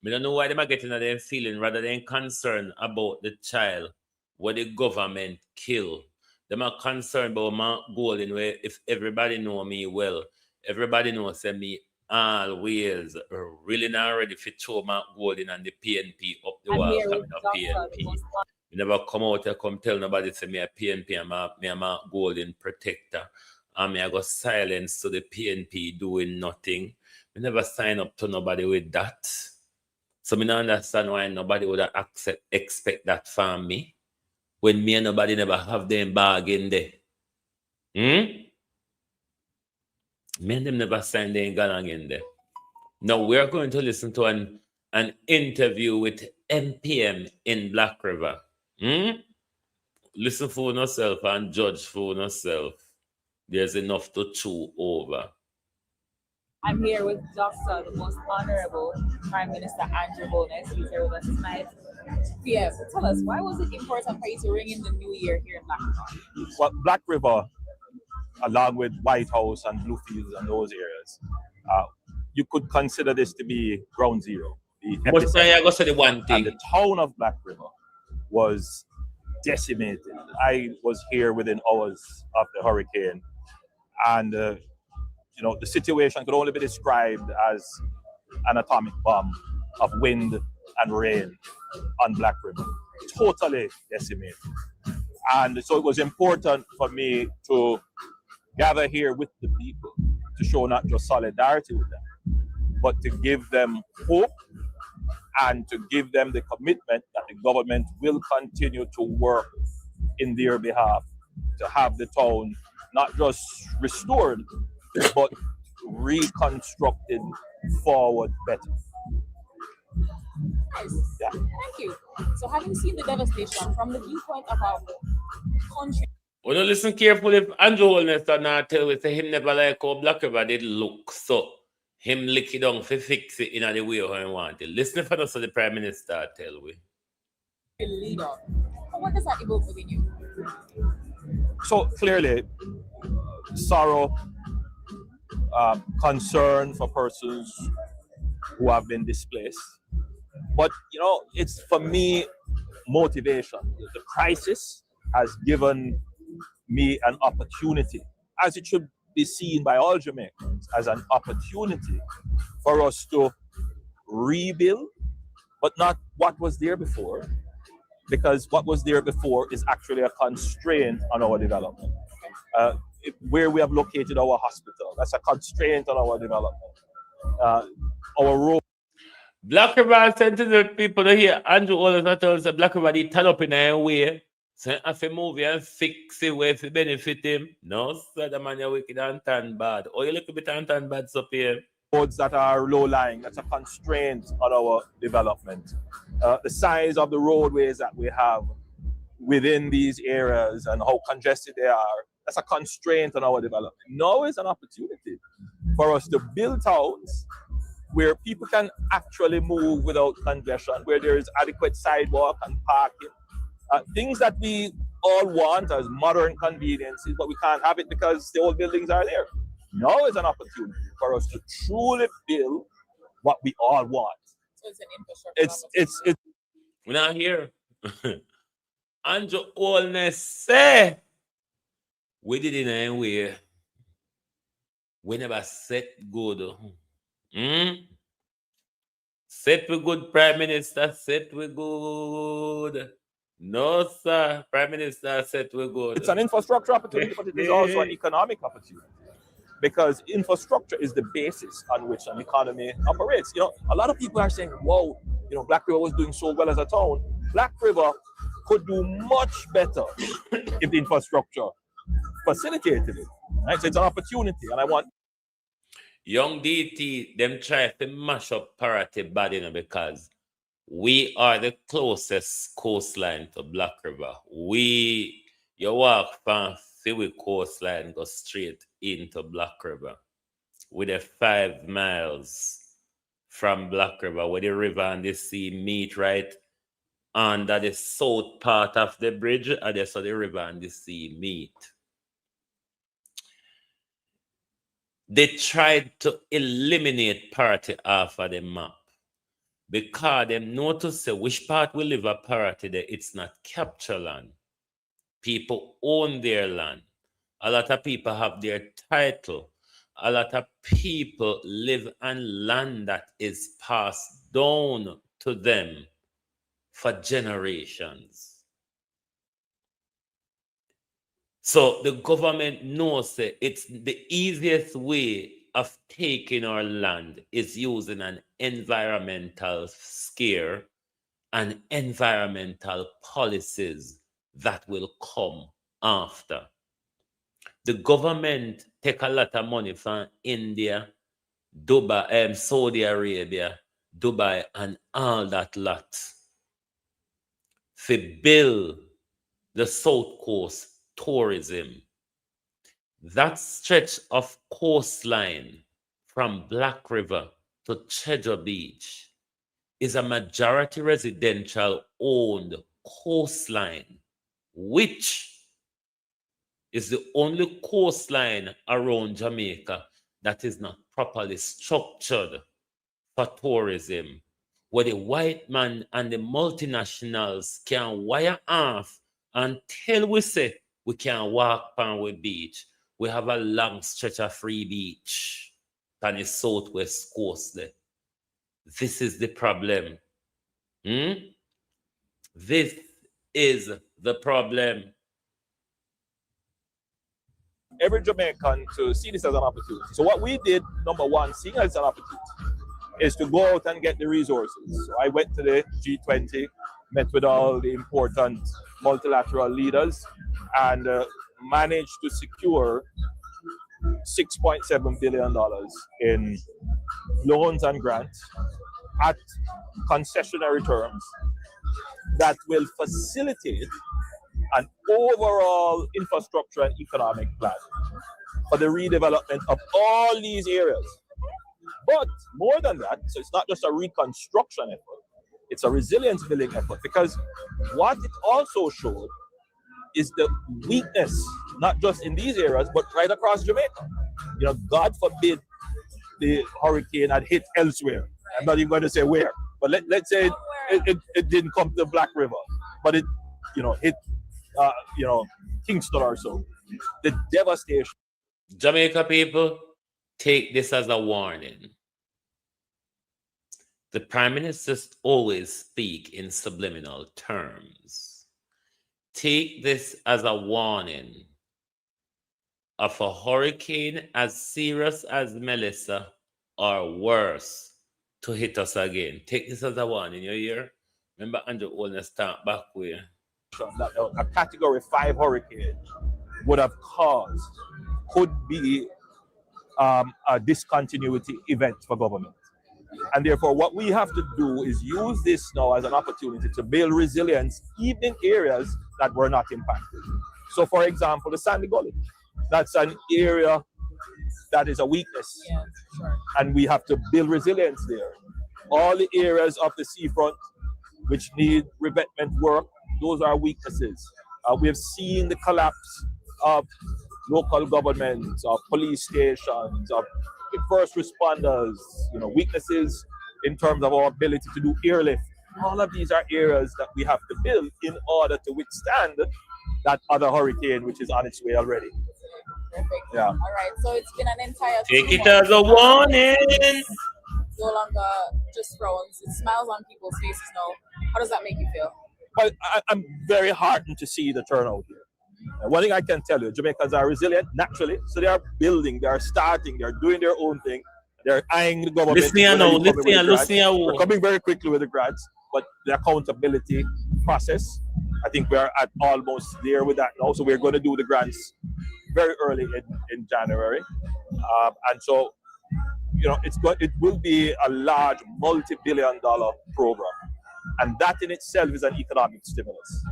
I don't know why they are getting that feeling rather than concern about the child what the government kill. They are concerned about Mark Golden, where if everybody know me well, everybody knows that me always really not ready to throw Mark Golden and the PNP up the wall coming up PNP. You never come out and come tell nobody say me a PNP and me a Mark Golden protector. And me I got silence to the PNP doing nothing. We never sign up to nobody with that. So me don't understand why nobody would expect that from me when me and nobody never have them bargain there. Me and them never sign them galang in there. Now we're going to listen to an interview with MPM in Black River. Listen for yourself and judge for yourself. There's enough to chew over. I'm here with Dr. the Most Honorable Prime Minister Andrew Holness. He's here with us tonight. Yeah, so tell us, why was it important for you to ring in the new year here in Black River? Well, Black River, along with White House and Bluefields and those areas, you could consider this to be ground zero. But I go say the one thing. And the town of Black River was decimated. I was here within hours of the hurricane, and the situation could only be described as an atomic bomb of wind and rain on Black River. Totally decimated. And so it was important for me to gather here with the people to show not just solidarity with them, but to give them hope and to give them the commitment that the government will continue to work in their behalf to have the town not just restored, but reconstructed forward better. Nice. Yeah. Thank you. So having seen the devastation from the viewpoint of our country. When you listen carefully, if Andrew Holness and I tell you, say him never like how Black River did look, so him lick it down for fix it in the way how he want it. Listen for us, the Prime Minister tell we. Leader. What does that evoke within you? So clearly, sorrow, concern for persons who have been displaced. But, it's for me, motivation. The crisis has given me an opportunity, as it should be seen by all Jamaicans, as an opportunity for us to rebuild, but not what was there before, because what was there before is actually a constraint on our development. Where we have located our hospital, that's a constraint on our development. Our road. Black River sent to the people to hear Andrew Holness tells the Black River they turn up in a way. So if a movie and fix it where to benefit him. No, so the man you're wicked and turn bad. Or you look a bit and turn bad up here. Roads that are low lying, that's a constraint on our development. The size of the roadways that we have within these areas and how congested they are, that's a constraint on our development. Now is an opportunity for us to build towns where people can actually move without congestion, where there is adequate sidewalk and parking. Things that we all want as modern conveniences, but we can't have it because the old buildings are there. Now is an opportunity for us to truly build what we all want. So it's an infrastructure. It's We're not here. Andrew Holness say we did it in a way we never set good. Set we good, Prime Minister, set we good. No, sir, Prime Minister, set we good. It's an infrastructure opportunity, but it is also an economic opportunity. Because infrastructure is the basis on which an economy operates. A lot of people are saying, whoa, Black River was doing so well as a town. Black River could do much better if the infrastructure facilitated it. Right? So it's an opportunity, and I want Young DT, them try to mash up Parati bad, because we are the closest coastline to Black River. You walk from Philly coastline, go straight into Black River. With the 5 miles from Black River, where the river and the sea meet right under the south part of the bridge, and that's where the river and the sea meet. They tried to eliminate Parati off of the map because they know to say which part will live a Parati there. It's not capture land. People own their land. A lot of people have their title. A lot of people live on land that is passed down to them for generations. So the government knows that it's the easiest way of taking our land is using an environmental scare and environmental policies that will come after. The government take a lot of money from India, Dubai, Saudi Arabia, Dubai, and all that lot to build the South Coast tourism. That stretch of coastline from Black River to Treasure Beach is a majority residential owned coastline, which is the only coastline around Jamaica that is not properly structured for tourism, where the white man and the multinationals can wire off until we say we can walk on the beach. We have a long stretch of free beach on the southwest coast there. This is the problem. This is the problem. every Jamaican to see this as an opportunity. So what we did, number one, seeing it as an opportunity, is to go out and get the resources. So I went to the G20, met with all the important multilateral leaders, and managed to secure $6.7 billion in loans and grants at concessionary terms that will facilitate an overall infrastructure and economic plan for the redevelopment of all these areas. But more than that, so it's not just a reconstruction effort, it's a resilience building effort, because what it also showed is the weakness, not just in these areas, but right across Jamaica. You know, God forbid the hurricane had hit elsewhere. I'm not even going to say where, but let's say it didn't come to the Black River, but it, hit, Kingston or so. The devastation. Jamaica people, take this as a warning. The Prime Ministers always speak in subliminal terms. Take this as a warning of a hurricane as serious as Melissa or worse to hit us again. Take this as a warning, you hear? Remember Andrew Holness talked back where? That a Category 5 hurricane would have caused could be a discontinuity event for government. And therefore, what we have to do is use this now as an opportunity to build resilience even in areas that were not impacted. So, for example, the Sandy Gully, that's an area that is a weakness. Yeah, sure. And we have to build resilience there. All the areas of the seafront which need revetment work, those are weaknesses. We have seen the collapse of local governments, of police stations, of first responders, weaknesses in terms of our ability to do airlift. All of these are areas that we have to build in order to withstand that other hurricane, which is on its way already. Perfect. Yeah. All right. So it's been an entire. Take it as a warning. No longer just frowns. It smiles on people's faces now. How does that make you feel? Well, I'm very heartened to see the turnout here. One thing I can tell you, Jamaicans are resilient naturally, so they are building, they are starting, they are doing their own thing. They're eyeing the government. Listen. We're coming very quickly with the grants, but the accountability process I think we are at almost there with that now. So we're going to do the grants very early in January. And so, you know, it will be a large multi-billion-dollar program. And that in itself is an economic stimulus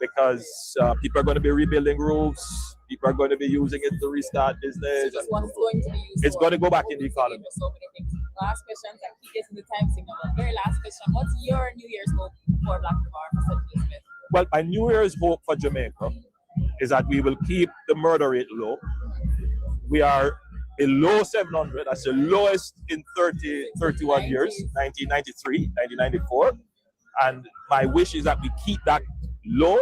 because people are going to be rebuilding roofs. People are going to be using it to restart business. So just what's going to be used it's going to go back in the economy. So many things. Last question, I keep getting the time signal. Very last question. What's your New Year's hope for Black River for St. Elizabeth? Well, my New Year's hope for Jamaica is that we will keep the murder rate low. We are below 700. That's the lowest in 31 years, 1993, 1994. And my wish is that we keep that low.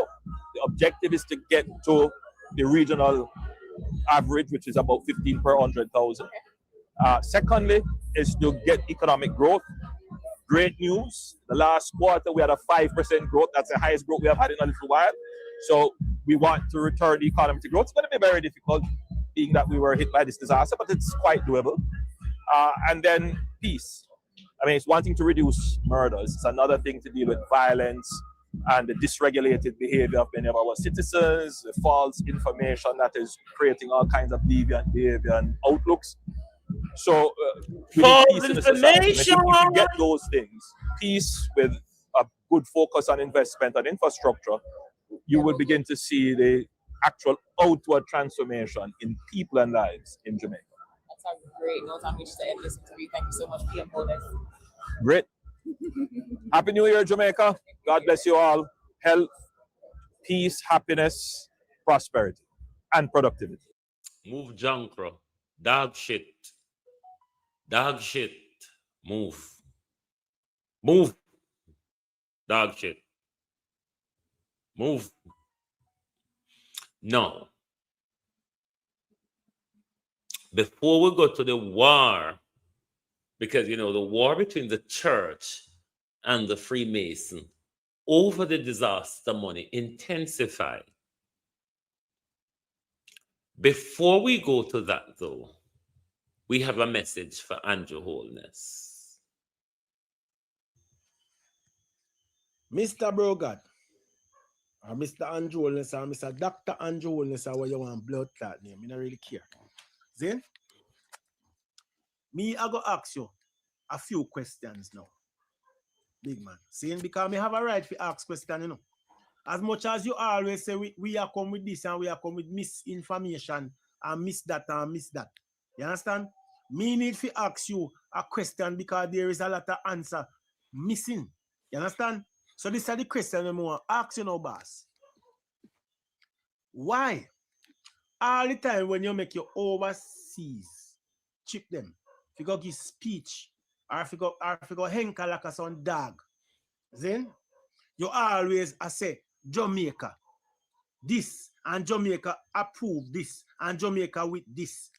The objective is to get to the regional average, which is about 15 per 100,000. Secondly, is to get economic growth. Great news. The last quarter, we had a 5% growth. That's the highest growth we have had in a little while. So we want to return the economy to growth. It's going to be very difficult, being that we were hit by this disaster, but it's quite doable. And then peace. I mean, it's one thing to reduce murders. It's another thing to deal with violence and the dysregulated behavior of many of our citizens, the false information that is creating all kinds of deviant behavior and outlooks. So, false peace in the society. If you get those things, peace with a good focus on investment and infrastructure, you will begin to see the actual outward transformation in people and lives in Jamaica. That's a great note on which to end this interview. Thank you so much, PM Holness. Great. Happy New Year, Jamaica. God bless you all. Health, peace, happiness, prosperity, and productivity. Move, Jankro. Dog shit. Dog shit. Move. Move. Dog shit. Move. No. Before we go to the war, because, you know, the war between the church and the Freemason over the disaster money intensified. Before we go to that, though, we have a message for Andrew Holness. Mr. Brogard, or Mr. Andrew Holness, or Mr. Dr. Andrew Holness, or what you want blood clot name, I don't really care. Then, me, I go ask you a few questions now. Big man. Saying because me have a right to ask questions, you know. As much as you always say we are come with this and we are come with misinformation and miss that and miss that. You understand? Me need to ask you a question because there is a lot of answer missing. You understand? So this is the question I want to ask you now, boss. Why? All the time when you make your overseas, chip them. If you go give speech, or if you go henka like a son dog, then you always say Jamaica this and Jamaica approve this and Jamaica with this.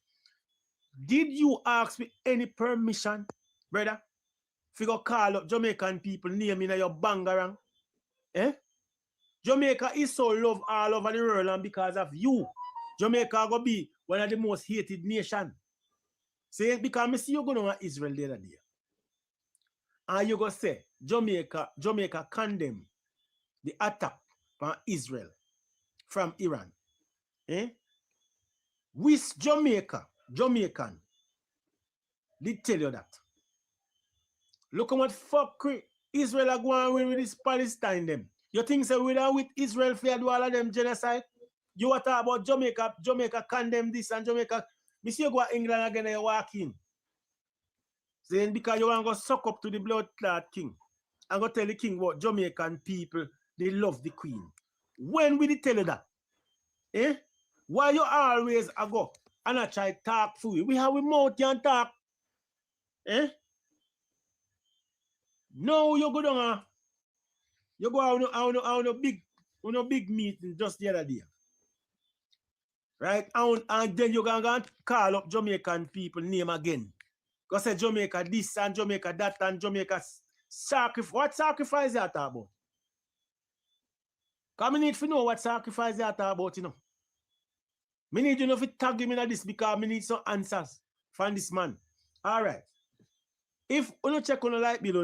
Did you ask me any permission, brother? If you go call up Jamaican people name in your bangarang, eh? Jamaica is so loved all over the world, and because of you, Jamaica go be one of the most hated nations. Say because I see you going to Israel the other day. And you go say Jamaica condemn the attack on Israel from Iran. Eh? Which Jamaican did tell you that? Look at what fuckery Israel are going with this Palestine them. You think so we are with Israel for do all of them genocide? You want to talk about Jamaica condemn this and Jamaica. Me see you go to England again and you walk in. Saying because you want to go suck up to the blood clot king and go tell the king what Jamaican people, they love the queen. When will they tell you that? Eh? Why you always go and I try to talk for you? We have a mouth and talk. Eh? No, you go down. You go on a big meeting just the other day. Right? And then you're going to call up Jamaican people name again. Go say Jamaica this and Jamaica that and Jamaica sacrifice. What sacrifice you talk about? Because I need to know what sacrifice you talk about, you know. I need you know to tag him in this because I need some answers from this man. All right. If you check on the light below,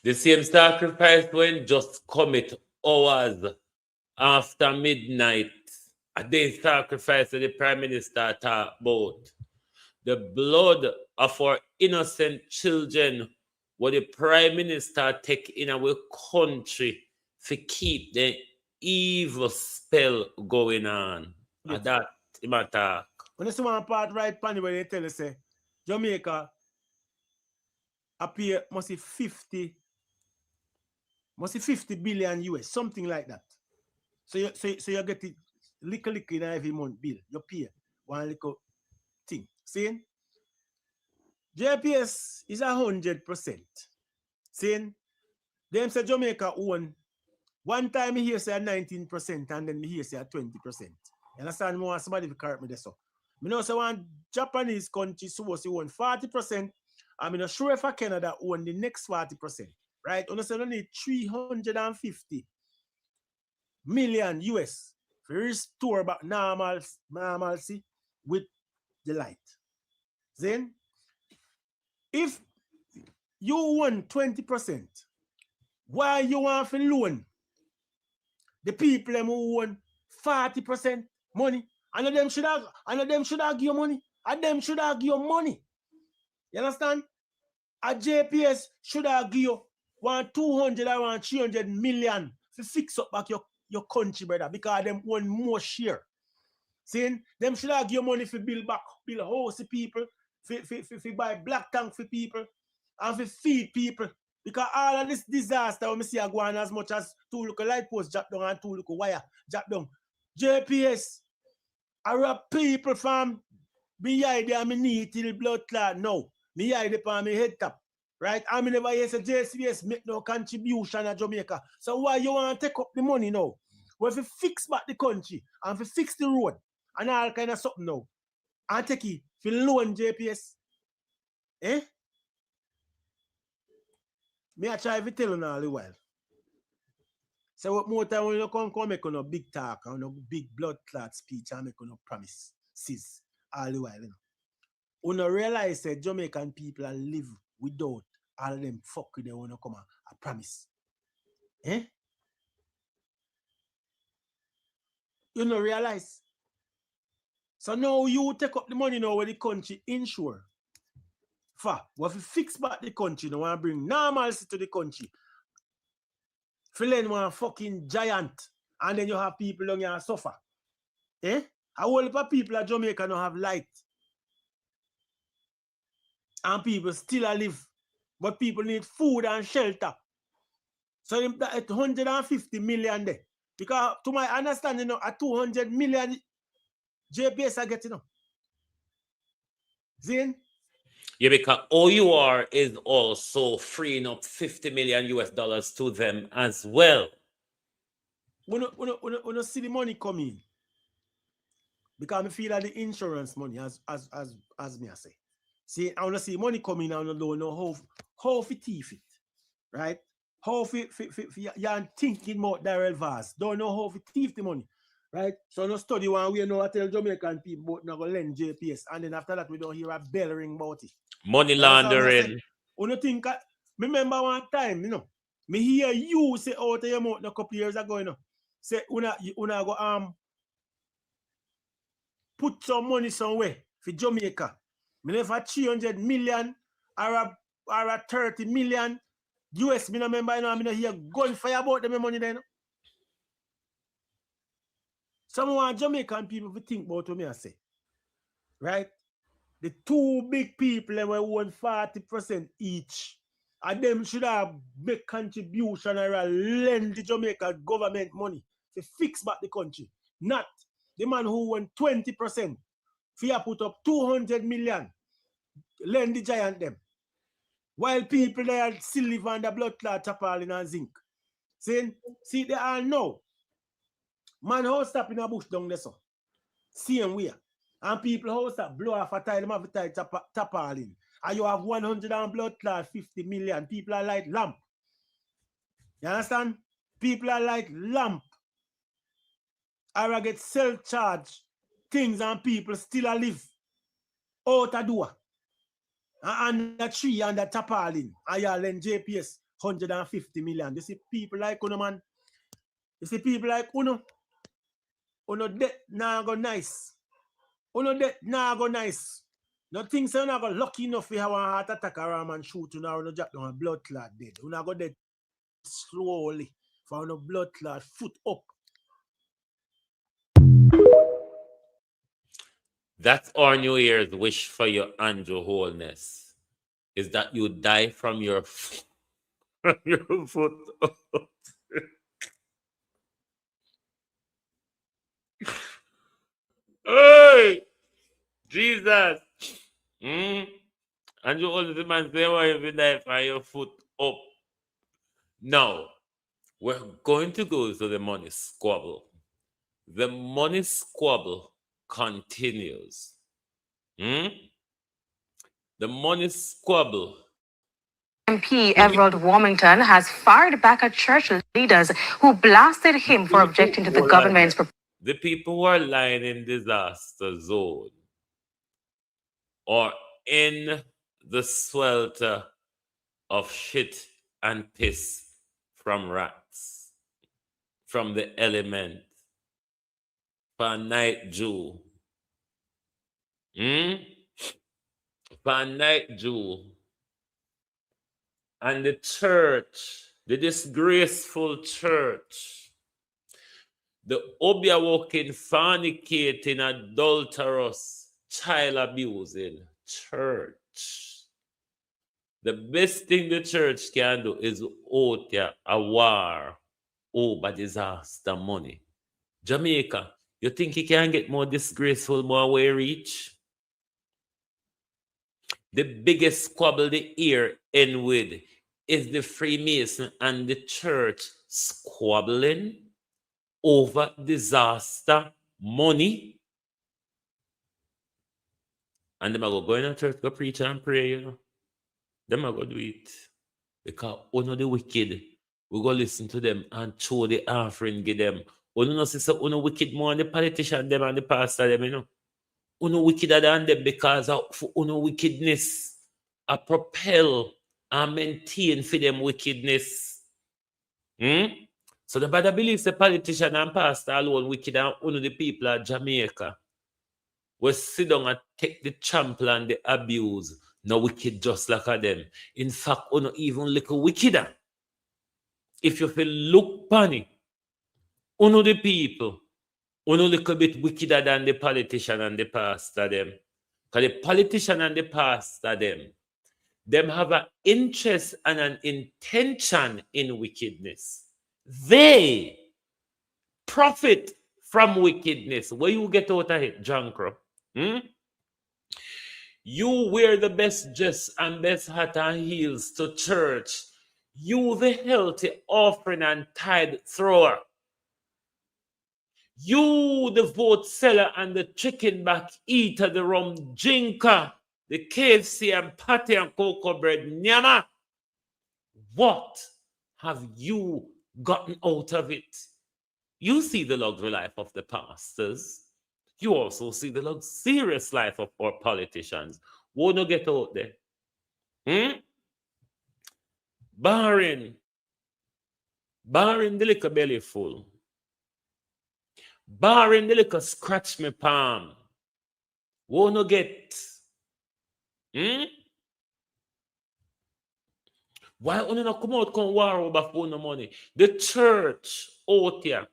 the same sacrifice when just commit hours after midnight, a day sacrifice that the Prime Minister talked about. The blood of our innocent children, what the Prime Minister take in our country to keep the evil spell going on. Yes. And that him attack. When you see one part right panny where they tell you say Jamaica appear must be 50 billion US, something like that. So you get it little in every month bill. You pay one little thing. See? JPS is 100%. See? Them say Jamaica own. One time he hear say 19% and then me hear say 20%. You understand? More somebody to correct me this up. I know say one Japanese country supposed to own 40%. I'm not sure if Canada own the next 40%. Right? You know, say they need 350 million US to restore back normalcy with the light. Then, if you won 20%, why you want to loan the people who won 40% money? And of them should have give you money. And them should have give you money. You understand? A JPS should have give you 200 or 300 million to fix up back your country, brother, because them want more share. See, them should have give you money for build house for people, for buy black tank for people, and for feed people. Because all of this disaster, when I see go on as much as 2 local light posts drop down and 2 local wire drop down. JPS, I rob people from behind there, I need till blood clot now. Me hide upon my head top. Right? I never hear say JCBS make no contribution to Jamaica. So why you want to take up the money now? Well, if you fix back the country and if you fix the road and all kind of something now, and take it for loan JPS. Eh? Me I try to tell you all the while. So what more time when you come make on a big talk and a big blood clot speech and make on a promises all the while. You know? You don't realize that Jamaican people live without all of them fuck with them when you come a promise. Eh? You don't realize. So now you take up the money now where the country insure. What if you fix back the country, you want to bring normalcy to the country. Feeling one fucking giant, and then you have people on here suffer. Eh? A whole lot of people at Jamaica don't have light. And people still live. But people need food and shelter. So that 150 million there. Because to my understanding, at 200 million JPS are getting. Zin? Yeah, because OUR is also freeing up $50 million US to them as well. When you see the money coming, because I feel like the insurance money, as me I say. See, I want to see money coming and I don't know how to thief it, right? How you're thinking about Darrell Vaz, don't know how to thief the money, right? So no study one way, no I tell Jamaican people but not go lend JPS, and then after that we don't hear a bell ring about it. Money laundering. You think, remember one time, me hear you say out of your mouth a couple years ago, say una go put some money somewhere for Jamaica. Me never 300 million or a 30 million US. Me no remember, I me no hear gunfire about them money then. Some Jamaican people think about what me I say. Right? The 2 big people that own 40% each. And them should have make contribution or lend the Jamaica government money to fix back the country. Not the man who won 20%. Fear put up 200 million. Lend the giant them. While people there still live under blood clot, tarpaulin and zinc. See, they all know. Man house stop in a bush down there so. Same way. And people house that blow off a tile, them have a tile tarpaulin. And you have 100 and blood clot 50 million. People are like lamp. You understand? People are like lamp. Or get self-charge things and people still live out a door. And the tree and the tarpaulin. And you lend JPS 150 million. You see people like man. You see people like Uno debt nah go nice. Uno debt nah go nice. No things so not go lucky enough to have a heart attack around and shoot you or no drop down a blood clot dead. You not go dead slowly for no blood clot foot up. That's our New Year's wish for you, Andrew Holness, is that you die from your foot up. Hey, Jesus. Andrew Holness, the man say, why you die from your foot up? Now, we're going to go to the money squabble. The money squabble continues. The money squabble. MP Everald Warmington has fired back at church leaders who blasted him for objecting to the government's proposal. The people who are lying in disaster zone or in the swelter of shit and piss from rats, from the element, for night Jew. For night Jew. And the church, the disgraceful church, the obiawoking, fornicating, adulterous, child abusing church. The best thing the church can do is out a war over disaster money. Jamaica, you think you can get more disgraceful, more way reach? The biggest squabble the year end with is the Freemason and the church squabbling over disaster money. And them are go in a church, go preach and pray, you know. Them are go do it. Because one the wicked, we go listen to them and show the offering, give them. One no see so one wicked more than the politician, them and the pastor, them, you know. Uno wickeder than them because of uno wickedness a propel and maintain for them wickedness. So the bad believes the politician and pastor alone wicked and uno the people of Jamaica will sit down and take the trample and the abuse. No wicked just like them. In fact, uno even little wickeder. If you feel look funny, uno the people. Uno little bit wickeder than the politician and the pastor them. Because the politician and the pastor them have an interest and an intention in wickedness. They profit from wickedness. Where you get out of it, Jankro? You wear the best dress and best hat and heels to church. You the healthy offering and tithe thrower. You, the vote seller and the chicken back eater, the rum drinker, the KFC and patty and cocoa bread nyama. What have you gotten out of it? You see the luxury life of the pastors. You also see the luxurious life of our politicians. Won't you get out there? Barring the liquor belly full. Barring the liquor scratch me palm. Won't you get? Why only not come out come war over for no money? The church out here.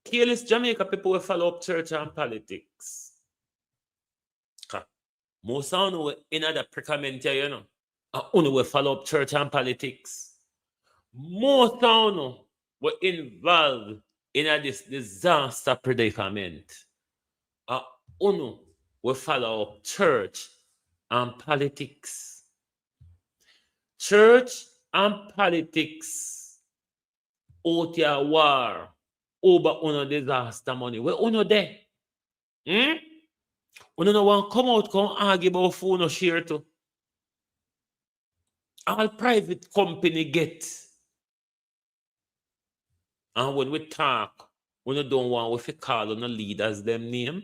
Careless Jamaica people will follow up church and politics. Most of them in other predicament here, you know. And only will follow up church and politics. Most of them were involved in this disaster predicament. And only will follow up church and politics. Church and politics out here war over on disaster money. Where uno there? Uno no one come out, come argue about phone or share to. All private company get. And when we talk, we don't want to call on the leaders them name.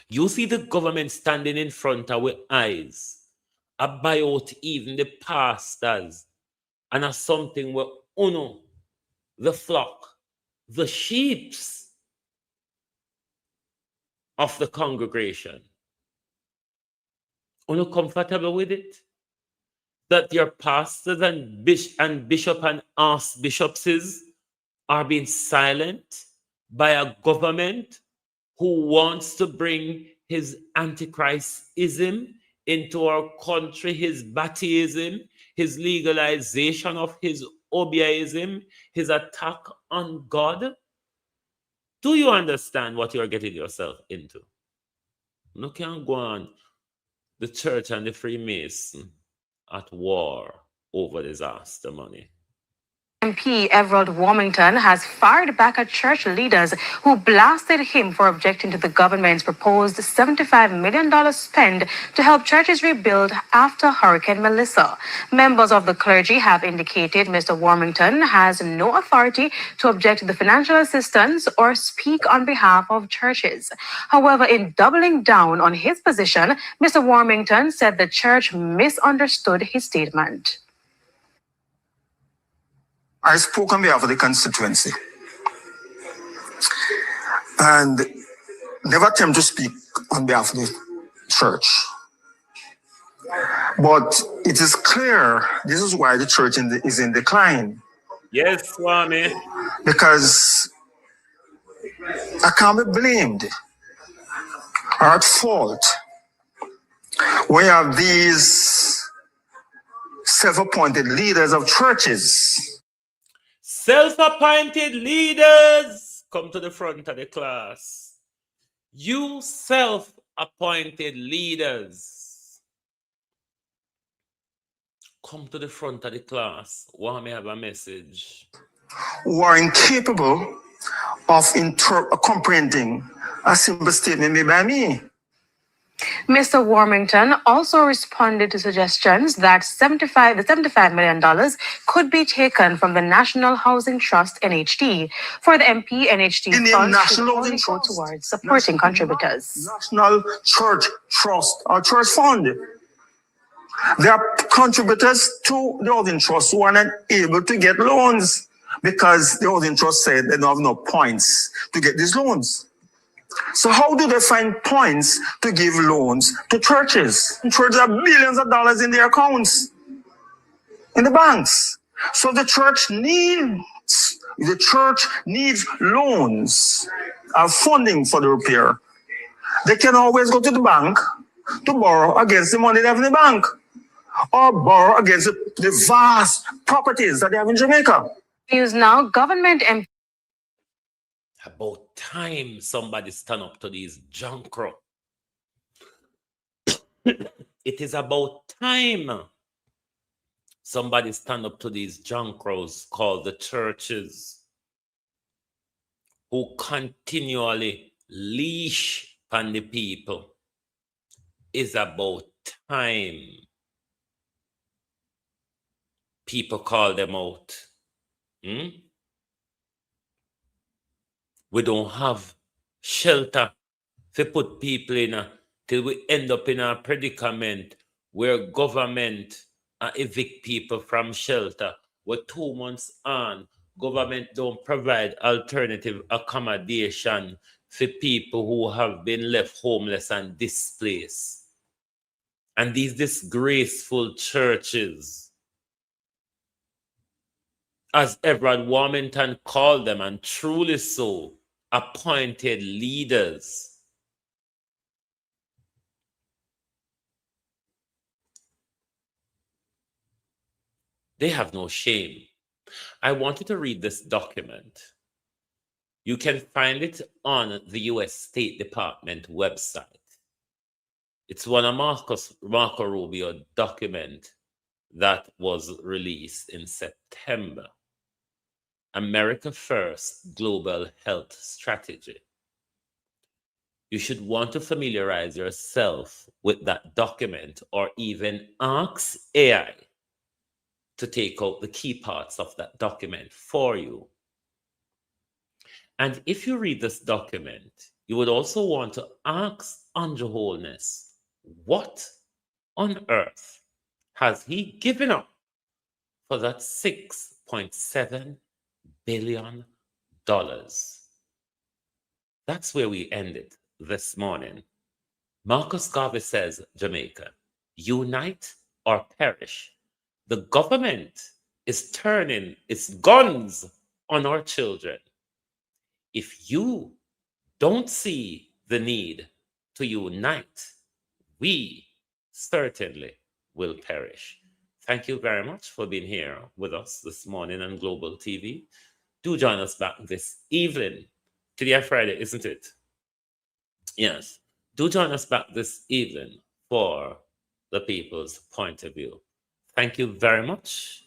You see the government standing in front of our eyes. I buy out even the pastors. And that's something where uno, the flock, the sheeps of the congregation. Uno comfortable with it? That your pastors and bishop and archbishops are being silent by a government who wants to bring his antichristism into our country, his Baptism, his legalization of his Obiaism, his attack on God. Do you understand what you're getting yourself into? You can't go on the church and the Freemason at war over disaster money. MP Everald Warmington has fired back at church leaders who blasted him for objecting to the government's proposed $75 million spend to help churches rebuild after Hurricane Melissa. Members of the clergy have indicated Mr. Warmington has no authority to object to the financial assistance or speak on behalf of churches. However, in doubling down on his position, Mr. Warmington said the church misunderstood his statement. I spoke on behalf of the constituency and never attempt to speak on behalf of the church. But it is clear this is why the church is in decline. Yes, Swami. Because I can't be blamed or at fault when you have these self-appointed leaders of churches. Self-appointed leaders, come to the front of the class. You self-appointed leaders, come to the front of the class. Want me have a message? Who are incapable of comprehending a simple statement made by me. Mr. Warmington also responded to suggestions that $75 million could be taken from the National Housing Trust, NHT. For the MP, NHT funds should only go towards supporting contributors. National Church Trust or Church Fund. There are contributors to the Housing Trust who are not able to get loans because the Housing Trust said they don't have no points to get these loans. So how do they find points to give loans to churches? Churches have billions of dollars in their accounts, in the banks. So the church needs loans, funding for the repair. They can always go to the bank to borrow against the money they have in the bank, or borrow against the vast properties that they have in Jamaica. News now, government MP. About time somebody stand up to these junkro. It is about time somebody stand up to these junkros called the churches who continually leash on the people. It's about time people call them out. We don't have shelter to put people in till we end up in a predicament where government evict people from shelter. We're 2 months on. Government don't provide alternative accommodation for people who have been left homeless and displaced. And these disgraceful churches, as Everald Warmington called them, and truly so, appointed leaders. They have no shame. I want you to read this document. You can find it on the U.S. State Department website. It's one of Marco Rubio document that was released in September. America First Global Health Strategy. You should want to familiarize yourself with that document or even ask AI to take out the key parts of that document for you. And if you read this document, you would also want to ask Andrew Holness, what on earth has he given up for that $6.5 $6.7 billion. That's where we ended this morning. Marcus Garvey says, Jamaica, unite or perish. The government is turning its guns on our children. If you don't see the need to unite, we certainly will perish. Thank you very much for being here with us this morning on Global TV. Do join us back this evening. Today Friday, isn't it? Yes. Do join us back this evening for the people's point of view. Thank you very much.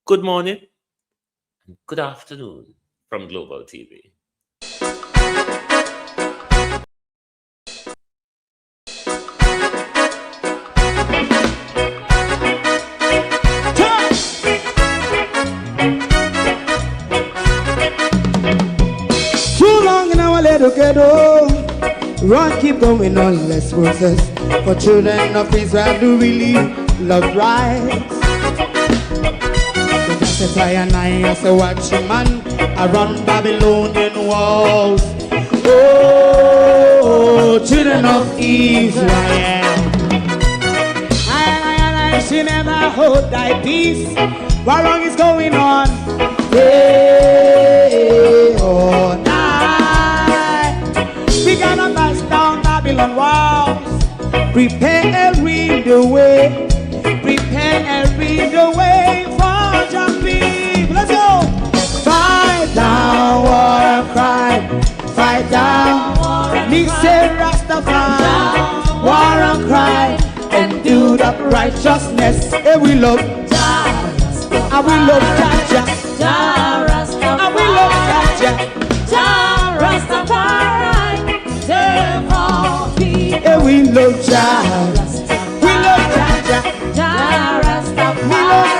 Good morning and good afternoon from Global TV. Too long in our little ghetto, run keep going on, less process. For children of Israel do really love rights. So just as I and I as a watching man, I run Babylonian walls. Oh, children of Israel, I should never hold thy peace. What wrong is going on? Day or night, we gonna bust down Babylon walls. Prepare the way, prepare the way for your people. Let's go. Fight down war and crime, fight down war. Me say Rastafari, war and crime, and do the righteousness. And we love Jah, and we love Jah, and we love Jah, Rastafari, save all people. And we love Jah, we love Jah, Rastafari, we love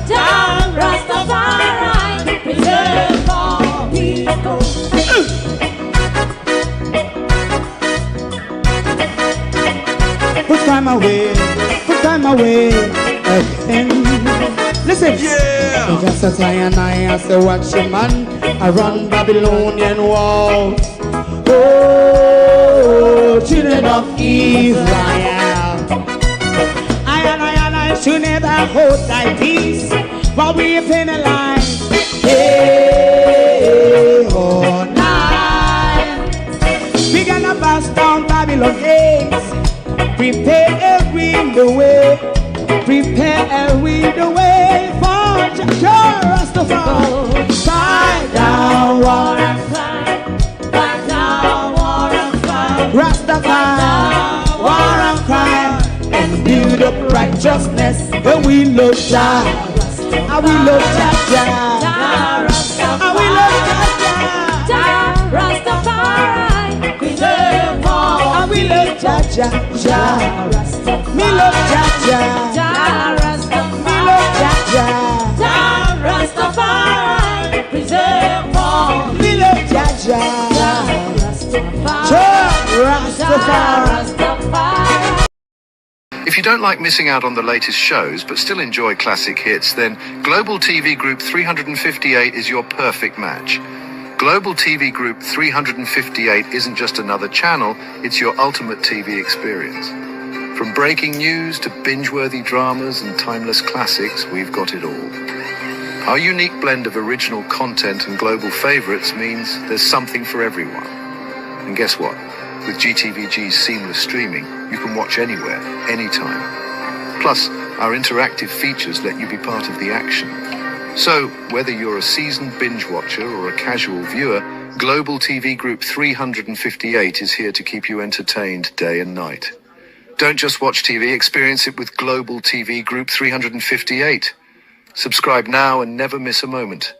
Jah, Rastafari, save all people. Put time away again. Listen, yeah. Just as I and I as a watching man, I run Babylonian walls. Oh, children of Israel, I and I should never hold thy peace while we penalize day or night. We gonna bust down Babylon gates. Prepare the way, prepare the way for Jah Rastafari. Fight down war and crime, fight down war and crime. Rastafari, war and crime, and build up righteousness. And we love Jah, and we love Jah, and we love Jah, Rastafari, preserve all. And we love Jah, me love Jah, me love Jah, Rastafari, preserve all. Me love Jah, Rastafari. If you don't like missing out on the latest shows but still enjoy classic hits, then Global TV Group 358 is your perfect match. Global TV Group 358 isn't just another channel, it's your ultimate TV experience. From breaking news to binge-worthy dramas and timeless classics, we've got it all. Our unique blend of original content and global favorites means there's something for everyone. And guess what? With GTVG's seamless streaming, you can watch anywhere, anytime. Plus, our interactive features let you be part of the action. So, whether you're a seasoned binge watcher or a casual viewer, Global TV Group 358 is here to keep you entertained day and night. Don't just watch TV, experience it with Global TV Group 358. Subscribe now and never miss a moment.